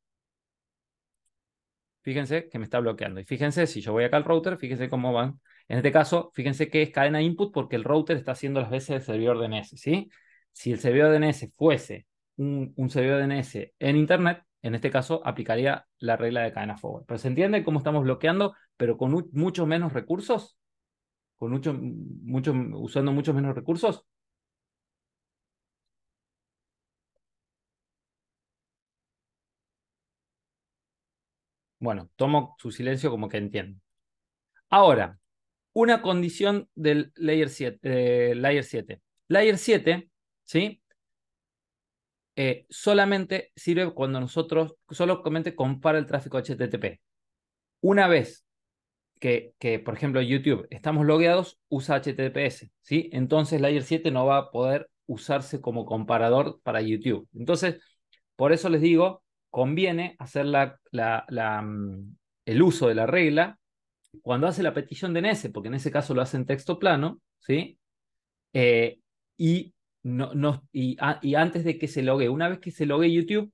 [SPEAKER 2] fíjense que me está bloqueando. Y fíjense, si yo voy acá al router, fíjense cómo van. En este caso, fíjense que es cadena input porque el router está haciendo las veces del servidor DNS, ¿sí? Si el servidor DNS fuese un servidor DNS en Internet, en este caso aplicaría la regla de cadena forward. Pero ¿se entiende cómo estamos bloqueando, pero con mucho menos recursos? Usando muchos menos recursos. Bueno, tomo su silencio como que entiendo. Ahora, una condición del Layer 7. Layer 7, ¿sí? Solamente sirve cuando nosotros solamente compara el tráfico HTTP. Una vez por ejemplo, YouTube, estamos logueados, usa HTTPS, ¿sí? Entonces Layer 7 no va a poder usarse como comparador para YouTube. Entonces, por eso les digo, conviene hacer el uso de la regla cuando hace la petición DNS, porque en ese caso lo hace en texto plano, ¿sí? Eh, y, y antes de que se logue, una vez que se logue YouTube,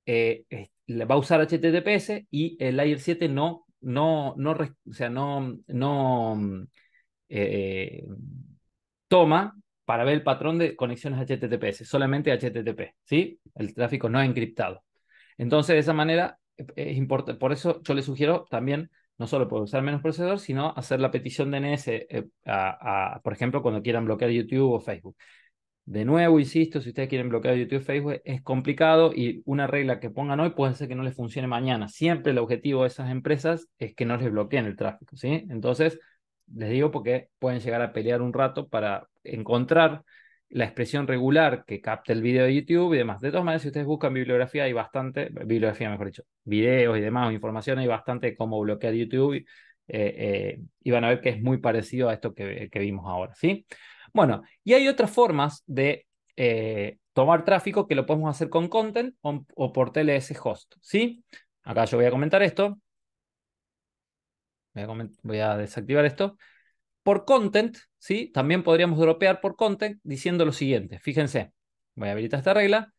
[SPEAKER 2] va a usar HTTPS y el Layer 7 o sea, eh, toma para ver el patrón de conexiones HTTPS, solamente HTTP, ¿sí? El tráfico no encriptado. Entonces, de esa manera, es importante. Por eso yo les sugiero también, no solo por usar menos procesador, sino hacer la petición DNS, por ejemplo, cuando quieran bloquear YouTube o Facebook. De nuevo, insisto, si ustedes quieren bloquear YouTube, Facebook, es complicado y una regla que pongan hoy puede ser que no les funcione mañana. Siempre el objetivo de esas empresas es que no les bloqueen el tráfico, ¿sí? Entonces, les digo porque pueden llegar a pelear un rato para encontrar la expresión regular que capte el video de YouTube y demás. De todas maneras, si ustedes buscan bibliografía, hay bibliografía mejor dicho, videos y demás, o información, hay bastante cómo bloquear YouTube y van a ver que es muy parecido a esto que vimos ahora, ¿sí? Bueno, y hay otras formas de tomar tráfico que lo podemos hacer con content o por TLS host, ¿sí? Acá yo voy a comentar esto. Voy a desactivar esto. Por content, ¿sí? También podríamos dropear por content diciendo lo siguiente. Fíjense, voy a habilitar esta regla.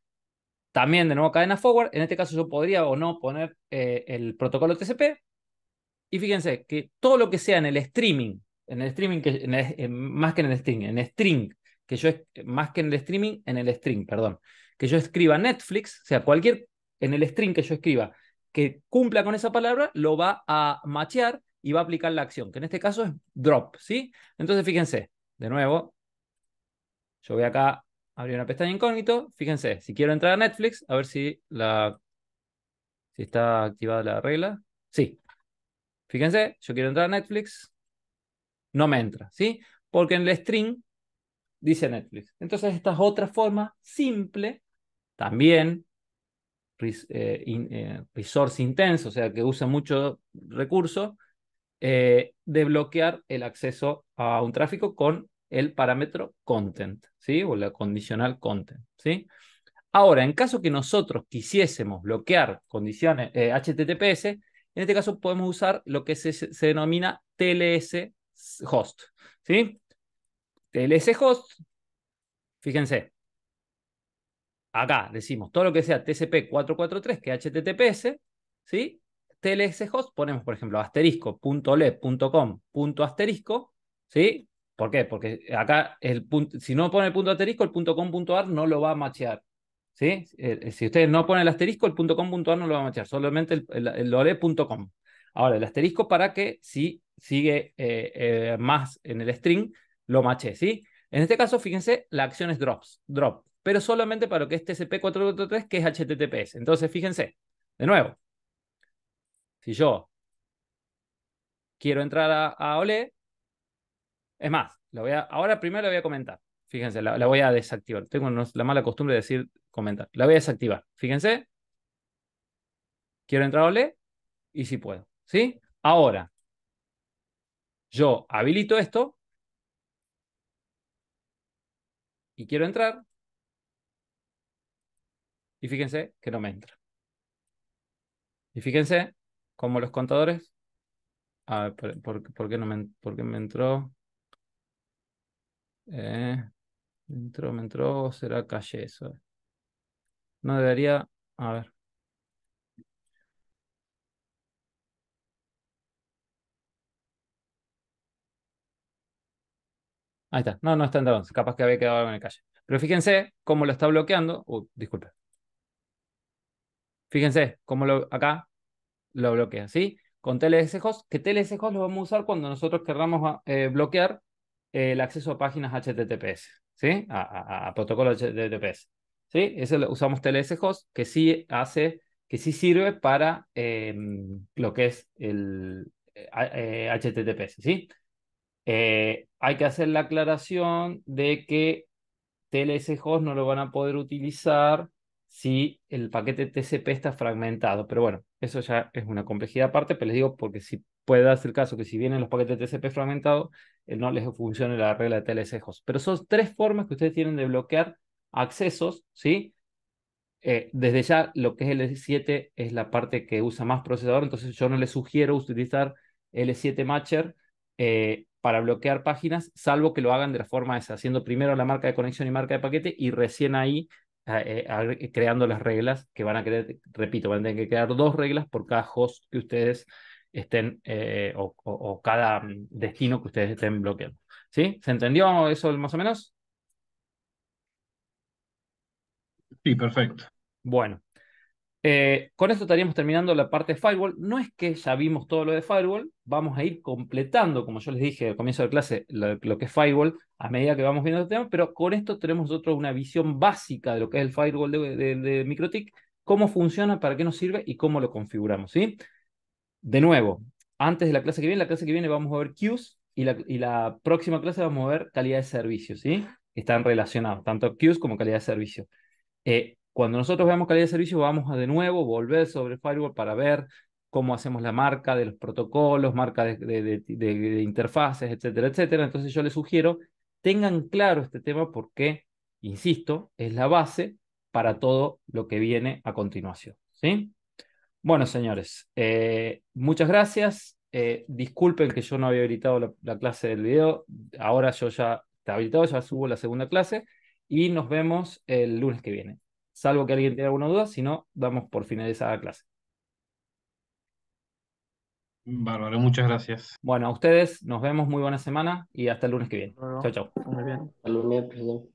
[SPEAKER 2] También de nuevo cadena forward. En este caso yo podría o no poner el protocolo TCP. Y fíjense que todo lo que sea en el streaming, más que en el string, en string, más que en el streaming, en el string, perdón, que yo escriba Netflix, o sea, en el string que yo escriba que cumpla con esa palabra, lo va a machear y va a aplicar la acción, que en este caso es drop, ¿sí? Entonces, fíjense, de nuevo, Yo voy acá a abrir una pestaña incógnito. Fíjense, si quiero entrar a Netflix, a ver si está activada la regla. Sí. Fíjense, yo quiero entrar a Netflix, no me entra, ¿sí? Porque en el string dice Netflix. Entonces, esta es otra forma simple, también resource intense, o sea, que usa mucho recurso, de bloquear el acceso a un tráfico con el parámetro content, ¿sí? O la condicional content, ¿sí? Ahora, en caso que nosotros quisiésemos bloquear condiciones HTTPS, en este caso podemos usar lo que se denomina TLS host, ¿sí? TLS host, fíjense, acá decimos todo lo que sea TCP 443, que es HTTPS, ¿sí? TLS host, ponemos, por ejemplo, asterisco.leb.com.asterisco, ¿sí? ¿Por qué? Porque acá si no pone el punto asterisco, el .com.ar no lo va a machear, ¿sí? Si ustedes no ponen el asterisco, el .com.ar no lo va a machear, solamente el ole.com. Ahora, el asterisco para que si sigue más en el string, lo mache, ¿sí? En este caso, fíjense, la acción es drop, pero solamente para lo que es TCP/443, que es HTTPS. Entonces, fíjense, de nuevo, si yo quiero entrar a OLE, es más, ahora primero la voy a comentar. Fíjense, la voy a desactivar. Tengo la mala costumbre de decir comentar. La voy a desactivar. Fíjense, quiero entrar a OLE y si puedo, ¿sí? Ahora, yo habilito esto y quiero entrar y fíjense que no me entra. Y fíjense cómo los contadores... A ver, ¿por qué no por qué me entró? Me entró, será calle eso. No debería, a ver. Ahí está. No, no está entrando. Capaz que había quedado algo en el calle. Pero fíjense cómo lo está bloqueando. Disculpe. Fíjense cómo acá lo bloquea, ¿sí? Con TLS host, que TLS host lo vamos a usar cuando nosotros querramos bloquear el acceso a páginas HTTPS, ¿sí? A protocolo HTTPS, ¿sí? Eso usamos TLS host, que sí sirve para lo que es el HTTPS, ¿sí? Hay que hacer la aclaración de que TLS host no lo van a poder utilizar si el paquete TCP está fragmentado. Pero bueno, eso ya es una complejidad aparte, pero les digo porque si puede darse el caso que si vienen los paquetes TCP fragmentados, no les funcione la regla de TLS host. Pero son tres formas que ustedes tienen de bloquear accesos, ¿sí? Desde ya lo que es L7 es la parte que usa más procesador, entonces yo no les sugiero utilizar L7 Matcher para bloquear páginas, salvo que lo hagan de la forma esa, haciendo primero la marca de conexión y marca de paquete y recién ahí creando las reglas que van a querer, repito, van a tener que crear dos reglas por cada host que ustedes estén, o cada destino que ustedes estén bloqueando. ¿Sí? ¿Se entendió eso más o menos?
[SPEAKER 4] Sí, perfecto.
[SPEAKER 2] Bueno. Con esto estaríamos terminando la parte de firewall. No es que ya vimos todo lo de firewall, vamos a ir completando, como yo les dije al comienzo de clase, lo que es firewall a medida que vamos viendo el tema, pero con esto tenemos nosotros una visión básica de lo que es el firewall de MikroTik, cómo funciona, para qué nos sirve y cómo lo configuramos, ¿sí? De nuevo, antes de la clase que viene vamos a ver queues y la próxima clase vamos a ver calidad de servicio, ¿sí? Están relacionados, tanto queues como calidad de servicio. Cuando nosotros veamos calidad de servicio, vamos a de nuevo volver sobre el firewall para ver cómo hacemos la marca de los protocolos, marca de interfaces, etcétera, etcétera. Entonces yo les sugiero, tengan claro este tema porque, insisto, es la base para todo lo que viene a continuación, ¿sí? Bueno, señores, muchas gracias. Disculpen que yo no había habilitado la clase del video. Ahora yo ya está habilitado, ya subo la segunda clase y nos vemos el lunes que viene. Salvo que alguien tenga alguna duda, si no, damos por finalizada la clase.
[SPEAKER 4] Bárbaro, muchas gracias.
[SPEAKER 2] Bueno, a ustedes nos vemos, muy buena semana y hasta el lunes que viene. Chau,
[SPEAKER 5] Luego,
[SPEAKER 2] chau.
[SPEAKER 5] muy bien.
[SPEAKER 3] Alumni, presidente.